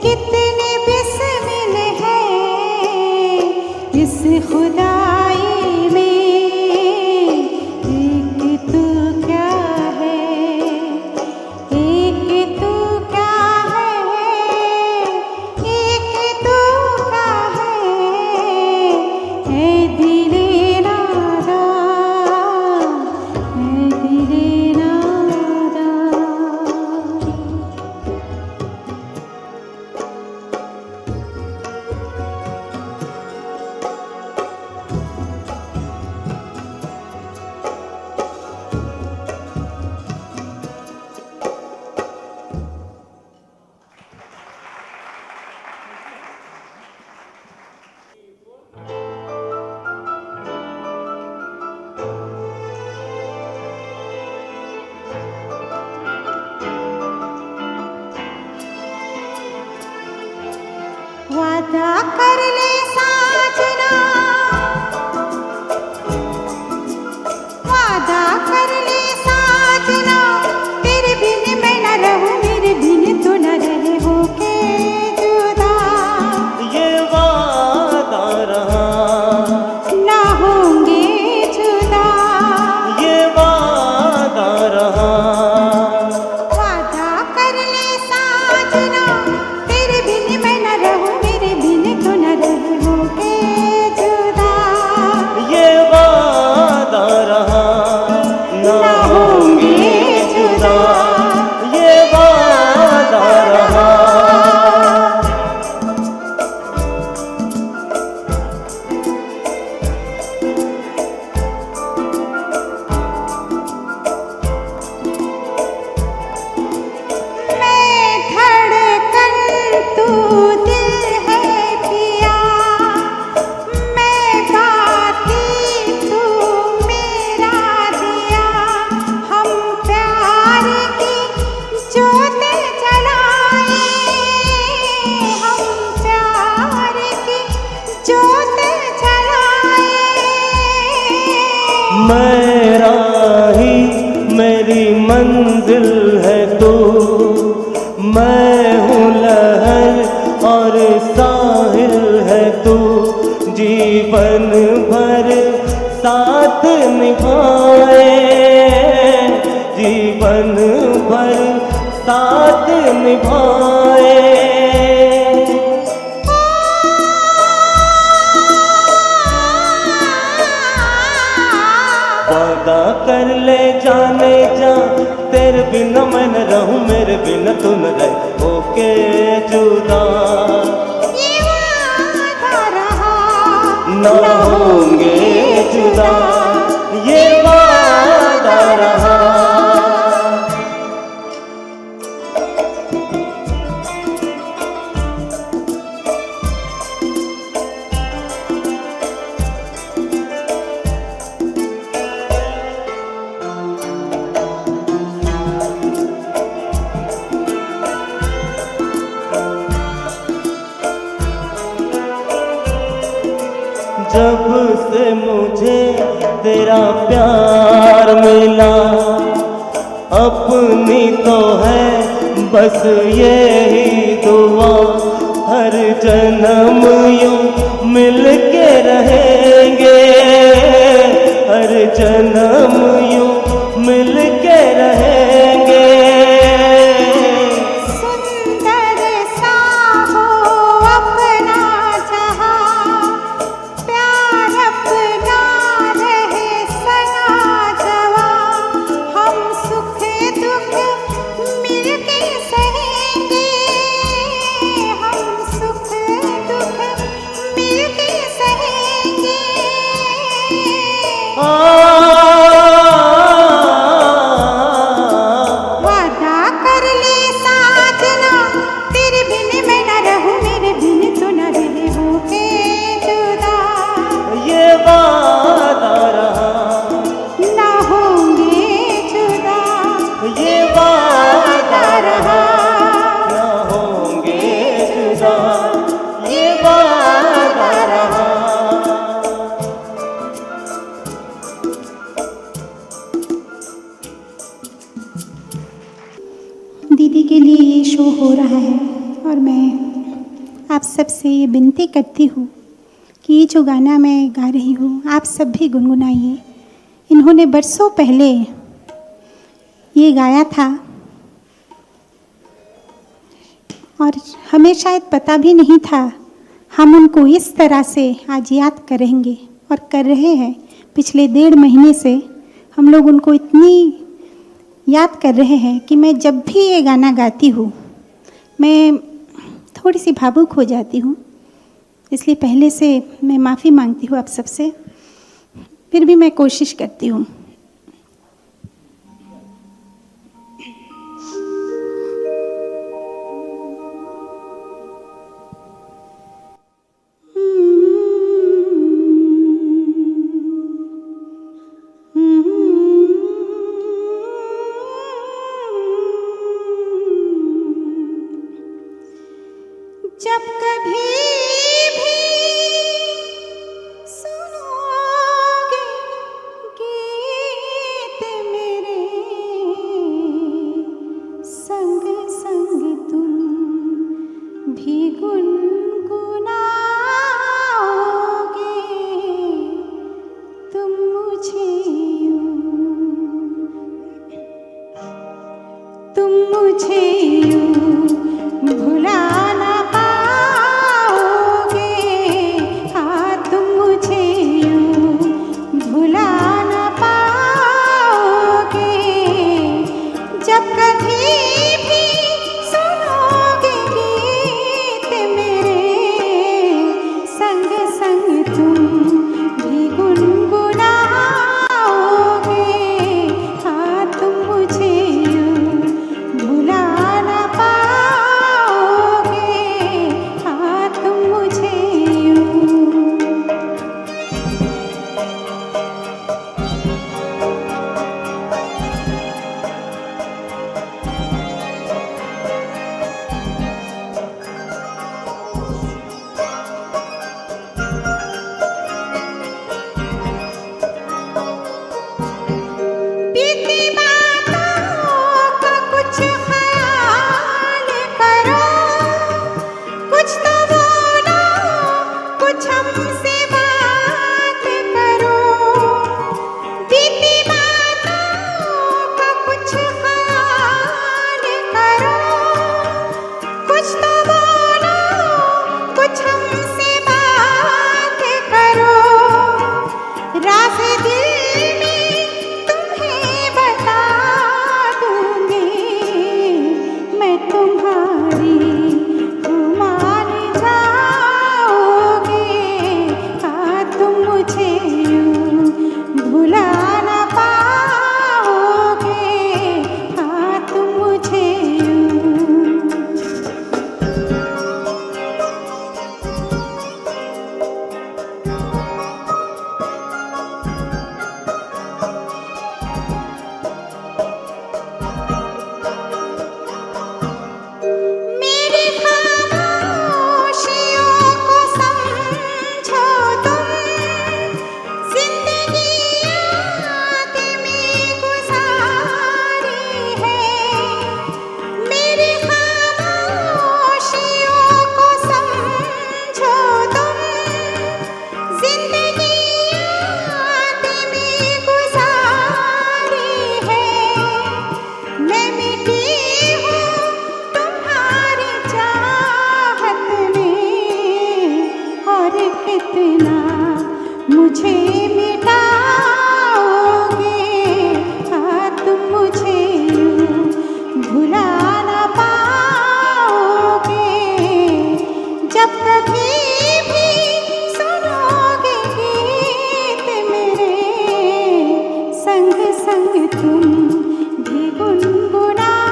कितने बिस्मिल हैं इस खुदाई में, एक तू क्या है, एक तू क्या है, एक तू क्या है, ऐ दिले नादा, ऐ दिले नादा। वादा कर ले साजना, वादा कर ले साजना, तेरे बिन मैं न रहूं, मेरे बिन तू न रहे, होके जुदा ये वादा रहा, ना होंगे जुदा। ये वादा रहा, वादा कर ले साजना, तेरे बिन मैं न रहूं, मेरे बिन तू न रहे, होके जुदा। ये वादा रहा, ना होंगे जुदा, ये वादा रहा। मैं धड़कन तू दिल है पिया, मैं बाती तू मेरा जिया, हम प्यार की जोत जलाए, हम प्यार की जोत जलाए। मेरा ही मेरी मंजिल है तू, मैं हूँ लहर और साहिल है तू, जीवन भर साथ निभाए, जीवन भर साथ निभाए। वादा कर ले जाने जा, तेरे बिना मैं न रहूं, मेरे बिना तू न रहे, होके जुदा। ये वादा रहा, ना होंगे जुदा, ये वादा रहा। जब से मुझे तेरा प्यार मिला, अपनी तो है बस यही दुआ, हर जन्म यूं मिल के रहेंगे, जन्म यूं मिल के रहेंगे। सुंदर सा हो अपना जहां, प्यार अपना रहे सना जवां, हम सुख दुख मिलके सहेंगे, हम सुख दुख मिलके सहेंगे। वादा कर ले साजना, तेरे बिन मैं न रहूं, मेरे बिन तो न रहे होके जुदा। ये वादा रहा, ना होंगे जुदा, ये वादा रहा, ना होंगे जुदा, ये वादा रहा। दीदी के लिए ये शो हो रहा है और मैं आप सब से ये विनती करती हूँ कि ये जो गाना मैं गा रही हूँ आप सब भी गुनगुनाइए। इन्होंने बरसों पहले ये गाया था और हमें शायद पता भी नहीं था हम उनको इस तरह से आज याद करेंगे और कर रहे हैं। पिछले 1.5 महीने से हम लोग उनको इतनी याद कर रहे हैं कि मैं जब भी ये गाना गाती हूँ मैं थोड़ी सी भावुक हो जाती हूँ, इसलिए पहले से मैं माफ़ी मांगती हूँ आप सबसे। फिर भी मैं कोशिश करती हूँ। जब कभी भी सुनोगे गीत इतना मुझे मिटाओगे, हाँ तुम मुझे यूं भुला ना पाओगे। जब कभी भी सुनोगे गीत मेरे, संग संग तुम भी गुनगुनाओगे,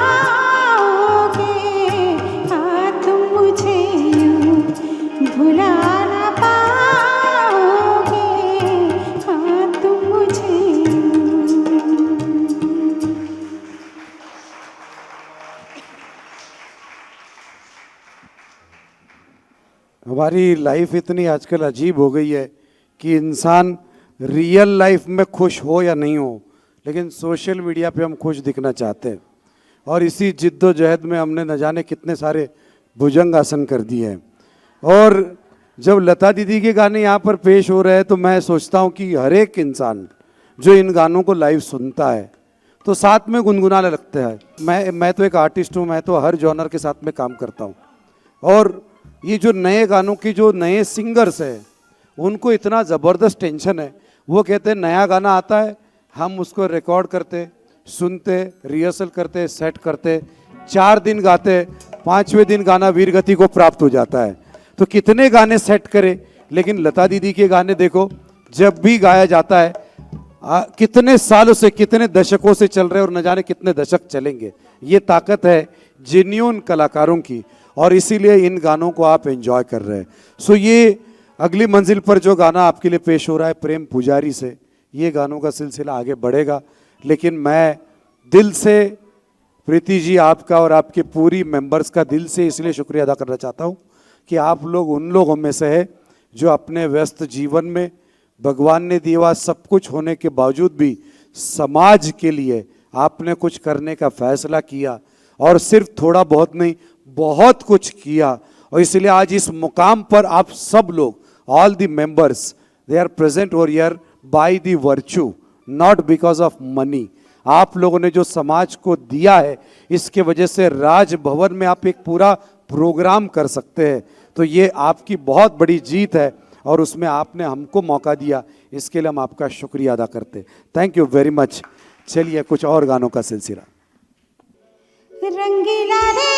हाँ तुम मुझे यूं भुला ना पाओगे, हाँ तुम मुझे हमारी लाइफ इतनी आजकल अजीब हो गई है कि इंसान रियल लाइफ में खुश हो या नहीं हो, लेकिन सोशल मीडिया पे हम खुश दिखना चाहते हैं। और इसी जिद्दोजहद में हमने न जाने कितने सारे भुजंग आसन कर दिए हैं। और जब लता दीदी के गाने यहाँ पर पेश हो रहे हैं तो मैं सोचता हूँ कि हर एक इंसान जो इन गानों को लाइव सुनता है तो साथ में गुनगुनाने लगता है। मैं तो एक आर्टिस्ट हूँ, मैं तो हर जॉनर के साथ में काम करता हूँ। और ये जो नए गानों की जो नए सिंगर्स हैं उनको इतना ज़बरदस्त टेंशन है। वो कहते हैं नया गाना आता है, हम उसको रिकॉर्ड करते, सुनते, रिहर्सल करते, सेट करते, 4 दिन गाते, 5वें दिन गाना वीरगति को प्राप्त हो जाता है। तो कितने गाने सेट करें, लेकिन लता दीदी के गाने देखो जब भी गाया जाता है कितने सालों से, कितने दशकों से चल रहे हैं और न जाने कितने दशक चलेंगे। ये ताकत है जेन्युइन कलाकारों की और इसीलिए इन गानों को आप एंजॉय कर रहे हैं। सो ये अगली मंजिल पर जो गाना आपके लिए पेश हो रहा है प्रेम पुजारी से, ये गानों का सिलसिला आगे बढ़ेगा। लेकिन मैं दिल से प्रीति जी आपका और आपके पूरी मेंबर्स का दिल से इसलिए शुक्रिया अदा करना चाहता हूँ कि आप लोग उन लोगों में से है जो अपने व्यस्त जीवन में भगवान ने दिया सब कुछ होने के बावजूद भी समाज के लिए आपने कुछ करने का फैसला किया और सिर्फ थोड़ा बहुत नहीं, बहुत कुछ किया। और इसलिए आज इस मुकाम पर आप सब लोग, all the members, they are present over here by the virtue, not because of money. आप लोगों ने जो समाज को दिया है, इसके वजह से राजभवन में आप एक पूरा प्रोग्राम कर सकते हैं। तो ये आपकी बहुत बड़ी जीत है और उसमें आपने हमको मौका दिया, इसके लिए हम आपका शुक्रिया अदा करते हैं। Thank you very much. चलिए कुछ और गानों का सिलसिला। रंगीला रे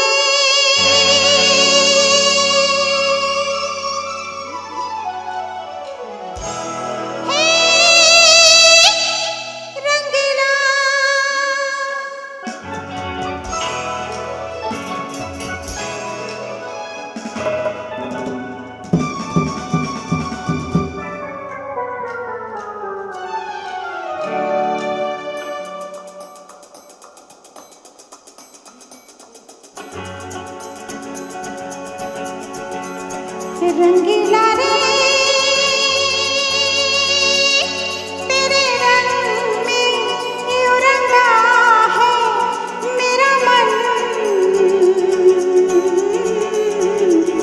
रंगीला, रंगीला रे तेरे रंग में यूं रंगा है मेरा मन,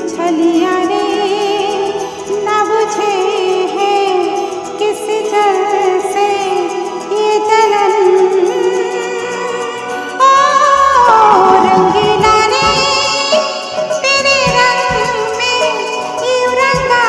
छलिया रे न बुझे है किस जल से ये जलन। ओ रंगीला रे तेरे रंग में यूं रंगा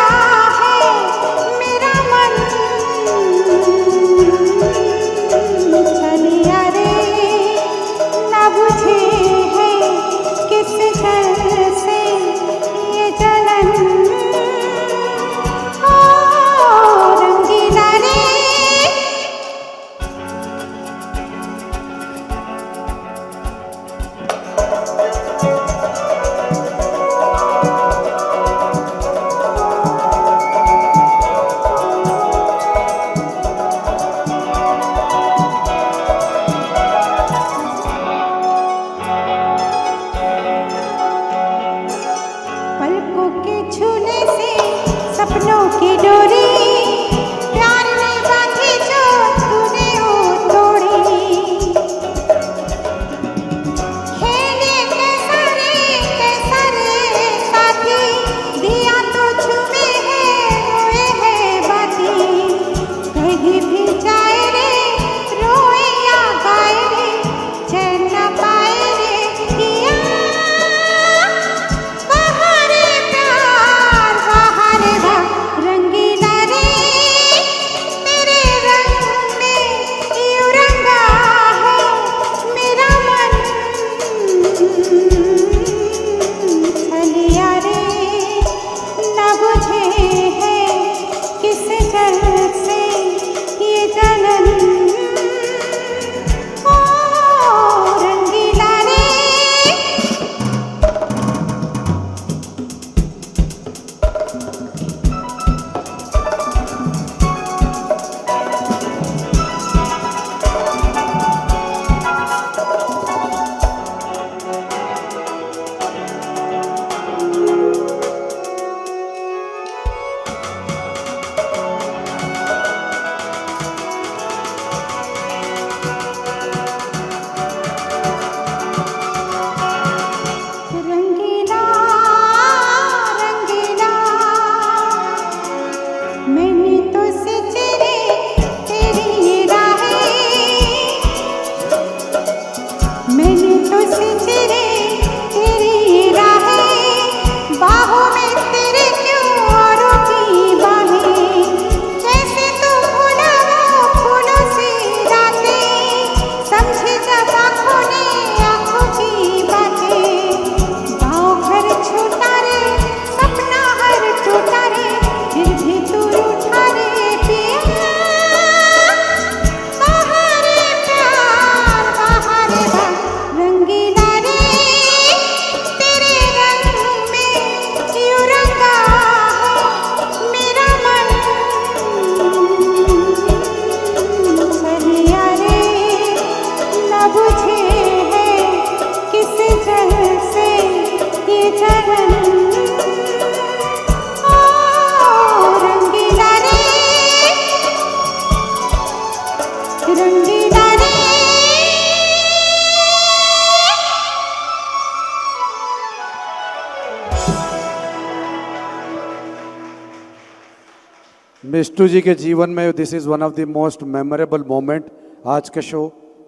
मिष्टू जी के जीवन में this is one of the most memorable moment आज का शो,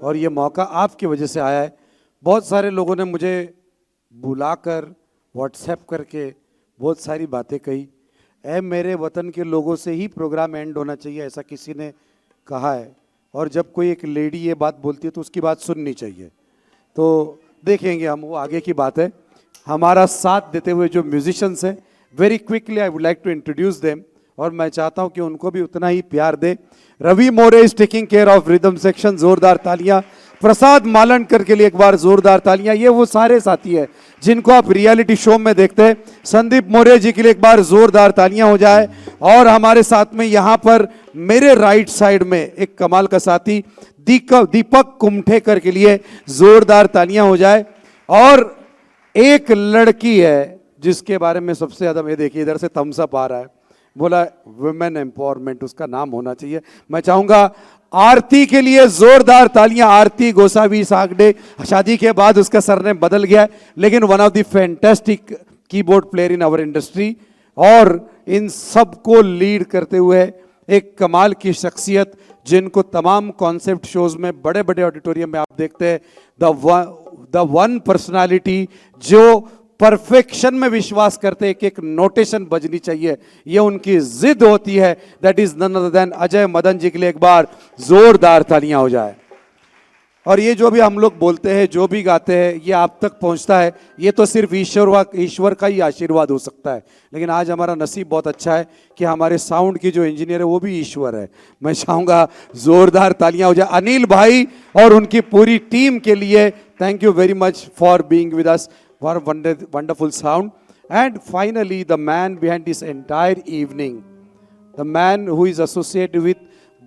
और ये मौका आपकी वजह से आया है। बहुत सारे लोगों ने मुझे बुलाकर व्हाट्सएप करके बहुत सारी बातें कही। ऐ मेरे वतन के लोगों से ही प्रोग्राम एंड होना चाहिए, ऐसा किसी ने कहा है। और जब कोई एक लेडी ये बात बोलती है तो उसकी बात सुननी चाहिए। तो देखेंगे हम, वो आगे की बात है। हमारा साथ देते हुए जो म्यूजिशियंस हैं, very quickly I would like to introduce them, और मैं चाहता हूं कि उनको भी उतना ही प्यार दे। Ravi More is taking care of rhythm section, जोरदार तालियां। प्रसाद मालनकर के लिए एक बार जोरदार तालियां। ये वो सारे साथी हैं जिनको आप रियलिटी शो में देखते हैं। संदीप मोरे जी के लिए एक बार जोरदार तालियां हो जाए। और हमारे साथ में यहां पर मेरे राइट साइड में एक कमाल का साथी दीपक कुमठेकर के लिए जोरदार तालियां हो जाए। और एक लड़की है जिसके बारे में सबसे ज्यादा, मैं देखिए इधर से थम्स अप आ रहा है, बोला वुमेन एम्पावरमेंट, उसका नाम होना चाहिए। मैं चाहूंगा आरती के लिए जोरदार तालियां। आरती गोसावी सागडे, शादी के बाद उसका सरनेम बदल गया है, लेकिन one of the fantastic keyboard player in our industry. और इन सबको लीड करते हुए एक कमाल की शख्सियत, जिनको तमाम कॉन्सेप्ट शोज में बड़े बड़े ऑडिटोरियम में आप देखते हैं, द वन पर्सनालिटी जो परफेक्शन में विश्वास करते हैं कि एक नोटेशन बजनी चाहिए, ये उनकी जिद होती है। That is none other than Ajay Madan ji के लिए एक बार जोरदार तालियां हो जाए। और ये जो भी हम लोग बोलते हैं, जो भी गाते हैं, ये आप तक पहुंचता है, ये तो सिर्फ ईश्वर का ही आशीर्वाद हो सकता है। लेकिन आज हमारा नसीब बहुत अच्छा है कि हमारे साउंड की जो इंजीनियर है वो भी ईश्वर है। मैं चाहूंगा जोरदार तालियां हो जाए अनिल भाई और उनकी पूरी टीम के लिए। Thank you very much for being with us, for wonderful sound. And finally, the man behind this entire evening, the man who is associated with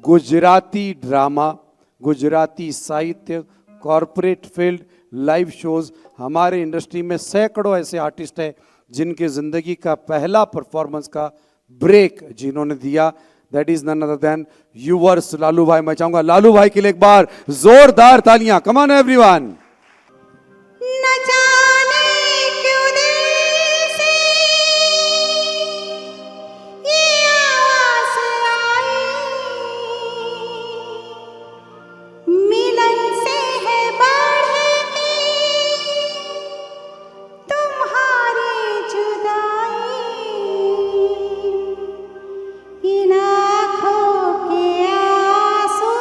Gujarati drama, Gujarati साहित्य, corporate field, live shows। हमारे industry में सैकड़ों ऐसे artist हैं जिनके जिंदगी का पहला परफॉर्मेंस का ब्रेक जिन्होंने दिया, that is none other than yours Lalu भाई। मैं चाहूंगा लालू भाई के लिए एक बार जोरदार तालियां। Come on everyone. न जाने क्यों दिल से ये आवाज़ आई, मिलन से है बढ़ती तुम्हारी जुदाई, इन आँखों के आंसू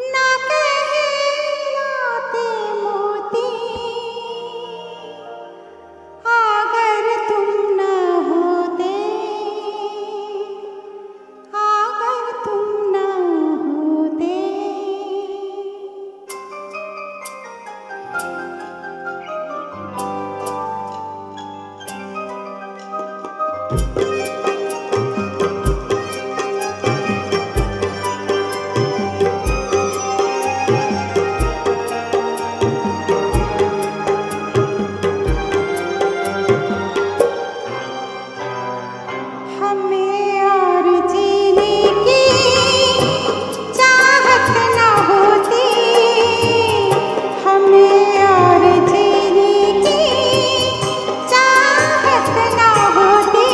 ना कहलाते मोती, अगर तुम न होते, अगर तुम न होते। हमें और जीने की चाहत न होती, हमें और जीने की चाहत न होती,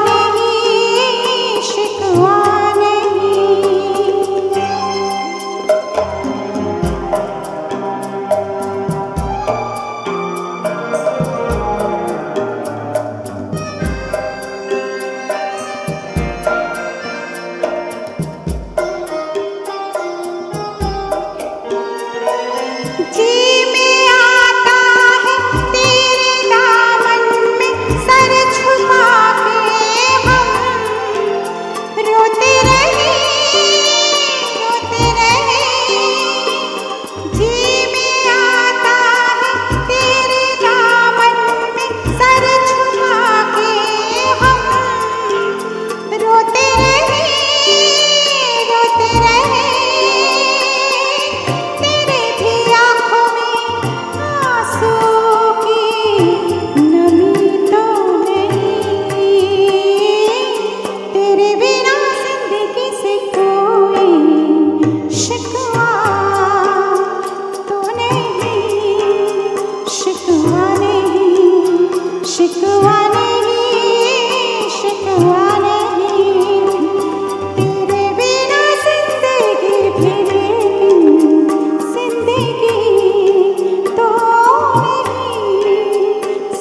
नहीं, शिकवा नहीं। जी में आता है तेरे दामन में सर छुपा के हम रोते रहे, रोते रहे। जी में आता है तेरे दामन में सर छुपा के हम रोते रहे, रोते रहे। तेरे भी आँखों में आंसू की नमी तो नहीं, तेरे बिना जिंदगी से कोई शिकवा तो नहीं, शिकवा नहीं, शिकवा नहीं, शिकवा नहीं। तेरे बिना जिंदगी भी लेकिन जिंदगी तो नहीं,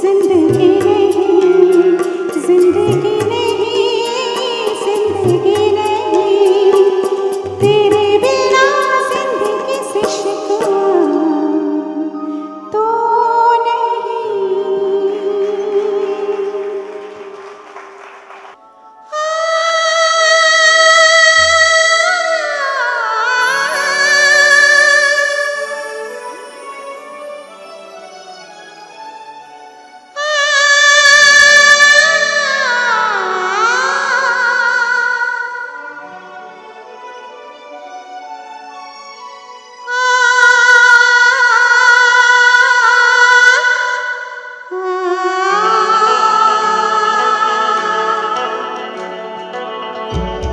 जिंदगी नहीं, जिंदगी नहीं, जिंदगी नहीं। तेरे बिना जिंदगी से शिकवा तो नहीं।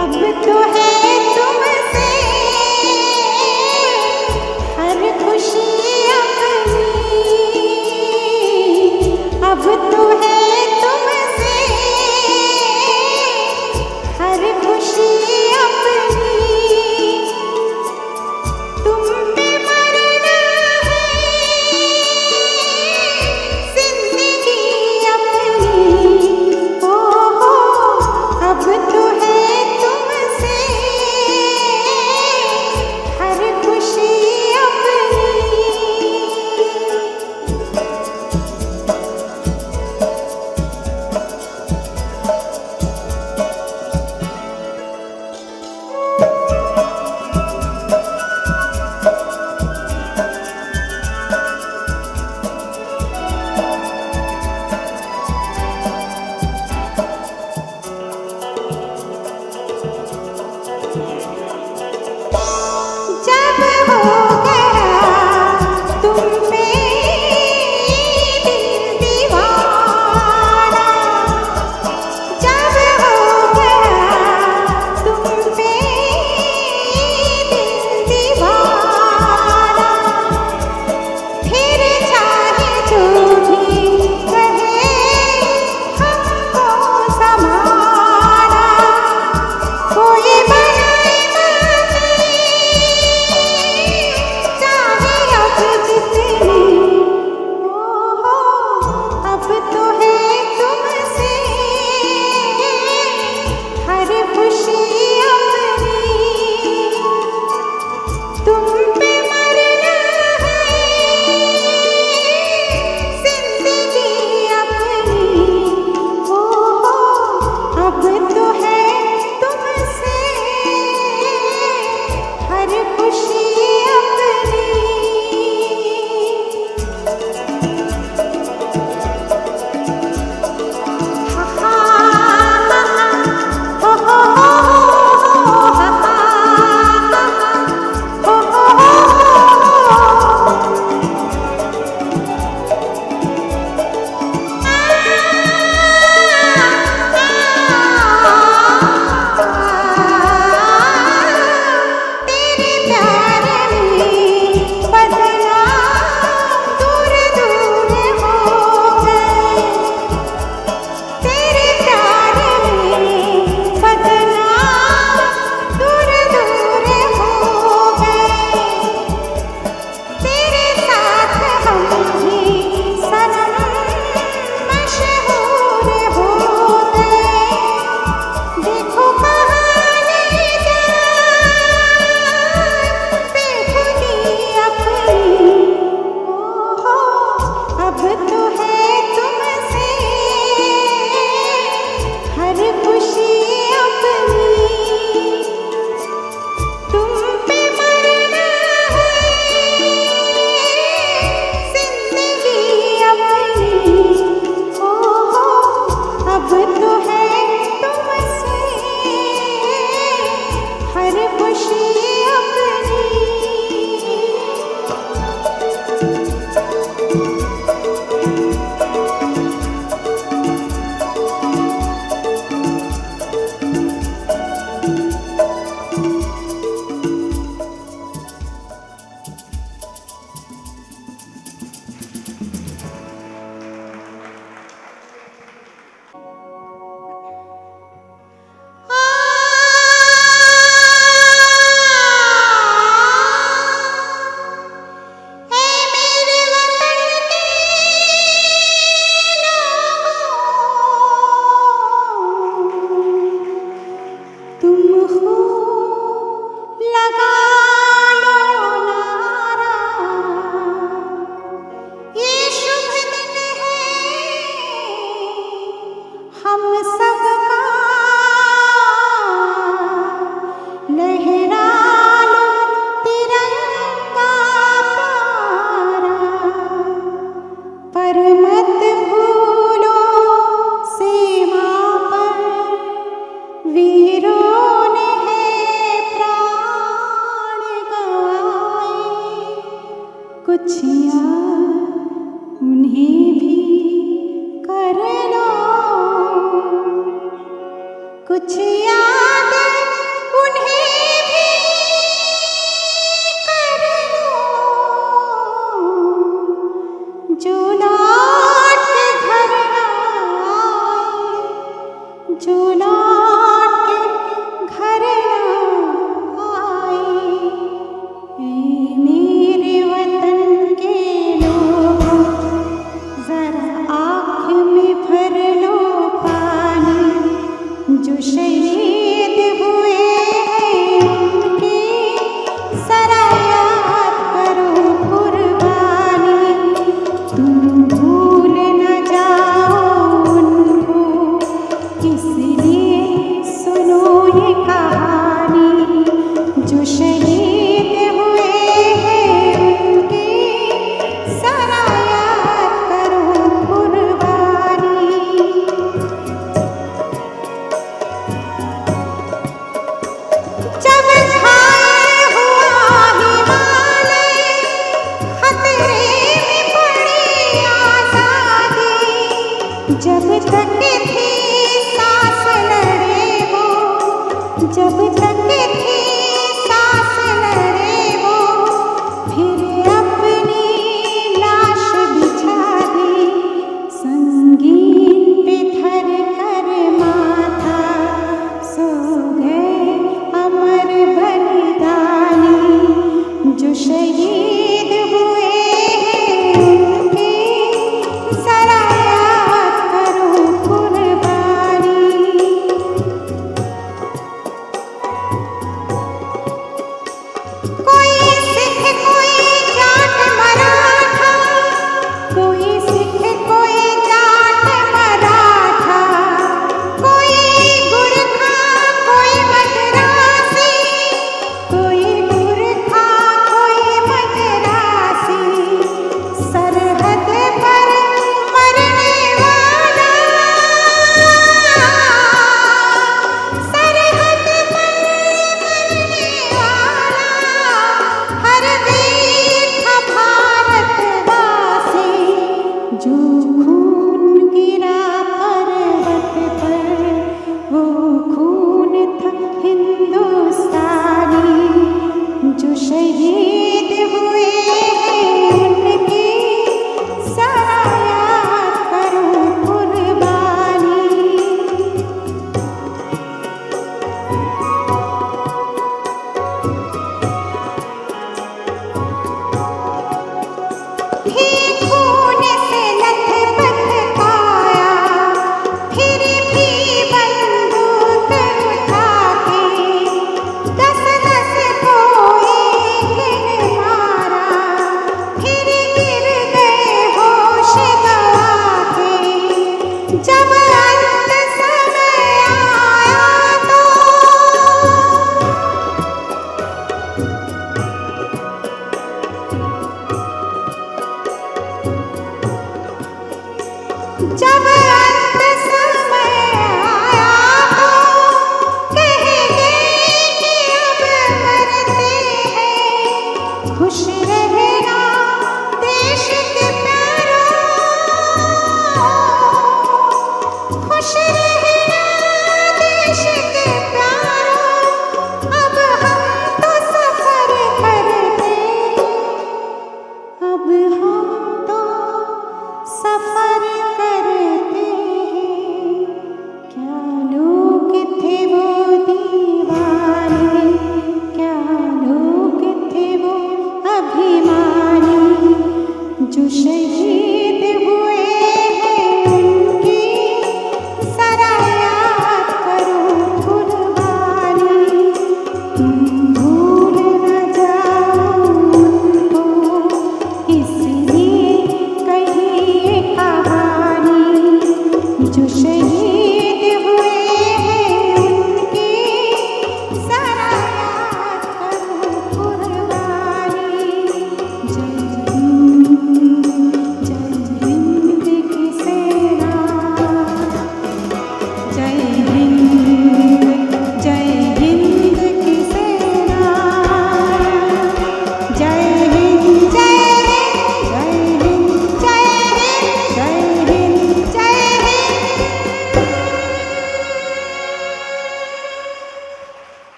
अब तो है तुमसे हर खुशी अपनी, अब तो है तुमसे हर खुशी अपनी। तुम पे मरना है जिंदगी अपनी, ओ हो अब तो है तुमसे हर खुशी अपनी। जब हो गया तुम पे दिल दीवाना, जब हो गया तुम पे दिल दीवाना, फिर चाहे जो भी कहे हमको समाना। कोई बनाए बातें चाहे अब जितनी, ओ हो अब तो है तुमसे हर खुशी अपनी। तुम पे मरना है जिंदगी अपनी, ओ हो अब तो है तुमसे हर खुशी अपनी। हा हा हा हा, हो हो हो हा हा हा, हो हो हो। आ खुशी अपनी तुम पे मरना है, जिंदगी अपनी हो अब तो है तुमसे हर खुशी अपनी। कुछ याद उन्हें भी कर लो, कुछ याद उन्हें भी कर लो, जो लौट के घर ना आए, जो लौट के घर ना आए। ऐ मेरे वतन के लोगों, जरा आँख में भर लो पानी, जो शहीद हुए हैं उनकी जरा याद करो कुर्बानी। तुम भूल न जाओ उनको, इसलिए सुनो ये कहानी, जो शहीद हुए हैं उनकी जरा याद करो कुर्बानी। जब घायल हुआ हिमालय, खतरे में पड़ी आजादी, जब तक थी सांस लड़े वो, जब तक थी सांस लड़े वो, फिर अपनी लाश बिछा दी, संगीन पे धर कर माथा, सो गए अमर बलिदानी, जो शहीद हुए हैं उनकी जरा याद करो कुर्बानी। कोई सिख कोई जाट मराठा, कोई सिख कोई जाट मराठा, कोई गुरखा कोई मद्रासी, कोई गुरखा कोई मद्रासी, सरहद पर मरने वाला, सरहद पर मरने वाला, हर वीर था भारतवासी, जो खून गिरा पर्वत पर, वो खून था हिंदुस्तानी, जो शहीद हुए हैं उनकी जरा याद करो कुर्बानी। भी खून से लथपथ काया, फिर भी बंदूक उठा के, 10-10 को एक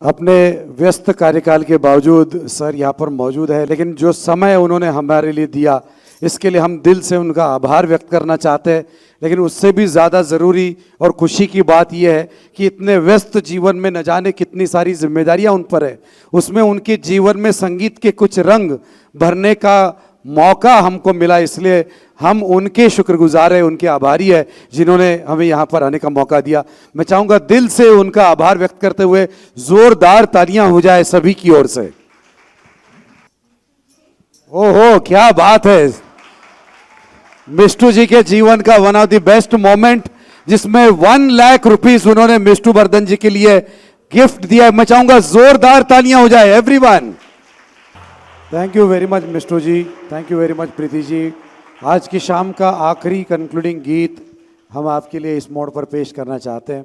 अपने व्यस्त कार्यकाल के बावजूद सर यहाँ पर मौजूद है, लेकिन जो समय उन्होंने हमारे लिए दिया इसके लिए हम दिल से उनका आभार व्यक्त करना चाहते हैं। लेकिन उससे भी ज़्यादा ज़रूरी और खुशी की बात यह है कि इतने व्यस्त जीवन में न जाने कितनी सारी जिम्मेदारियां उन पर है, उसमें उनके जीवन में संगीत के कुछ रंग भरने का मौका हमको मिला। इसलिए हम उनके शुक्रगुजार हैं, उनके आभारी है जिन्होंने हमें यहाँ पर आने का मौका दिया। मैं चाहूँगा दिल से उनका आभार व्यक्त करते हुए जोरदार तालियां हो जाए सभी की ओर से। ओहो क्या बात है, मिष्टू जी के जीवन का one of the best moment जिसमें 1 लाख रुपीस उन्होंने मिष्टू वर्धन जी के लिए गिफ्ट दिया। मैं चाहूंगा जोरदार तालियां हो जाए everyone. Thank you very much Mishtu ji, thank you very much Preeti ji. आज की शाम का आखिरी कंक्लूडिंग गीत हम आपके लिए इस मोड़ पर पेश करना चाहते हैं।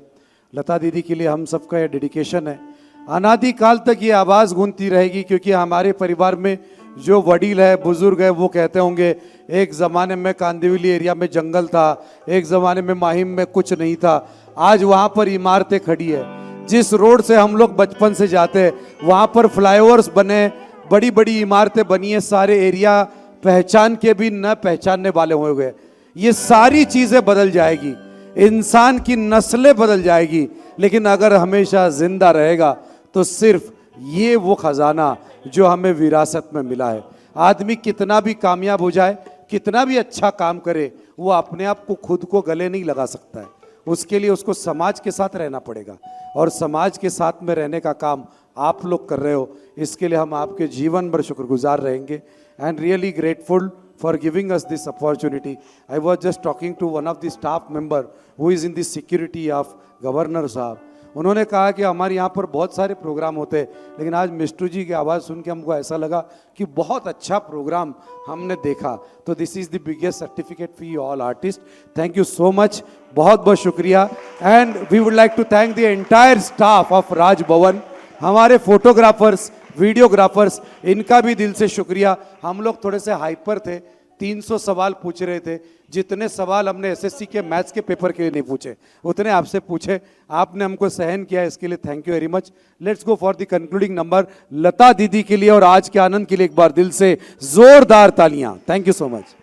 लता दीदी के लिए हम सबका ये डेडिकेशन है, अनादिकाल तक ये आवाज़ गूंजती रहेगी, क्योंकि हमारे परिवार में जो वडील है, बुजुर्ग है, वो कहते होंगे एक ज़माने में कांदिवली एरिया में जंगल था, एक ज़माने में माहिम में कुछ नहीं था, आज वहाँ पर इमारतें खड़ी है। जिस रोड से हम लोग बचपन से जाते हैं वहाँ पर फ्लाईओवर्स बने, बड़ी बड़ी इमारतें बनी है, सारे एरिया पहचान के भी न पहचानने वाले हो गए। ये सारी चीज़ें बदल जाएगी, इंसान की नस्लें बदल जाएगी, लेकिन अगर हमेशा जिंदा रहेगा तो सिर्फ ये वो खजाना जो हमें विरासत में मिला है। आदमी कितना भी कामयाब हो जाए, कितना भी अच्छा काम करे, वो अपने आप को खुद को गले नहीं लगा सकता है। उसके लिए उसको समाज के साथ रहना पड़ेगा, और समाज के साथ में रहने का काम आप लोग कर रहे हो। इसके लिए हम आपके जीवन भर शुक्रगुजार रहेंगे and really grateful for giving us this opportunity. I was just talking to one of the staff member who is in the security of Governor साहब। उन्होंने कहा कि हमारे यहाँ पर बहुत सारे प्रोग्राम होते हैं, लेकिन आज मिष्टू जी की आवाज़ सुन के हमको ऐसा लगा कि बहुत अच्छा प्रोग्राम हमने देखा। तो this is the biggest certificate for you all artist. Thank you so much, बहुत बहुत शुक्रिया। And we would like to thank the entire staff of Raj Bhavan, हमारे फोटोग्राफर्स, वीडियोग्राफर्स, इनका भी दिल से शुक्रिया। हम लोग थोड़े से हाइपर थे, 300 सवाल पूछ रहे थे, जितने सवाल हमने एसएससी के मैथ्स के पेपर के लिए नहीं पूछे उतने आपसे पूछे, आपने हमको सहन किया, इसके लिए thank you very much. Let's go for the concluding number Lata दीदी के लिए और आज के आनंद के लिए एक बार दिल से जोरदार तालियां। Thank you so much.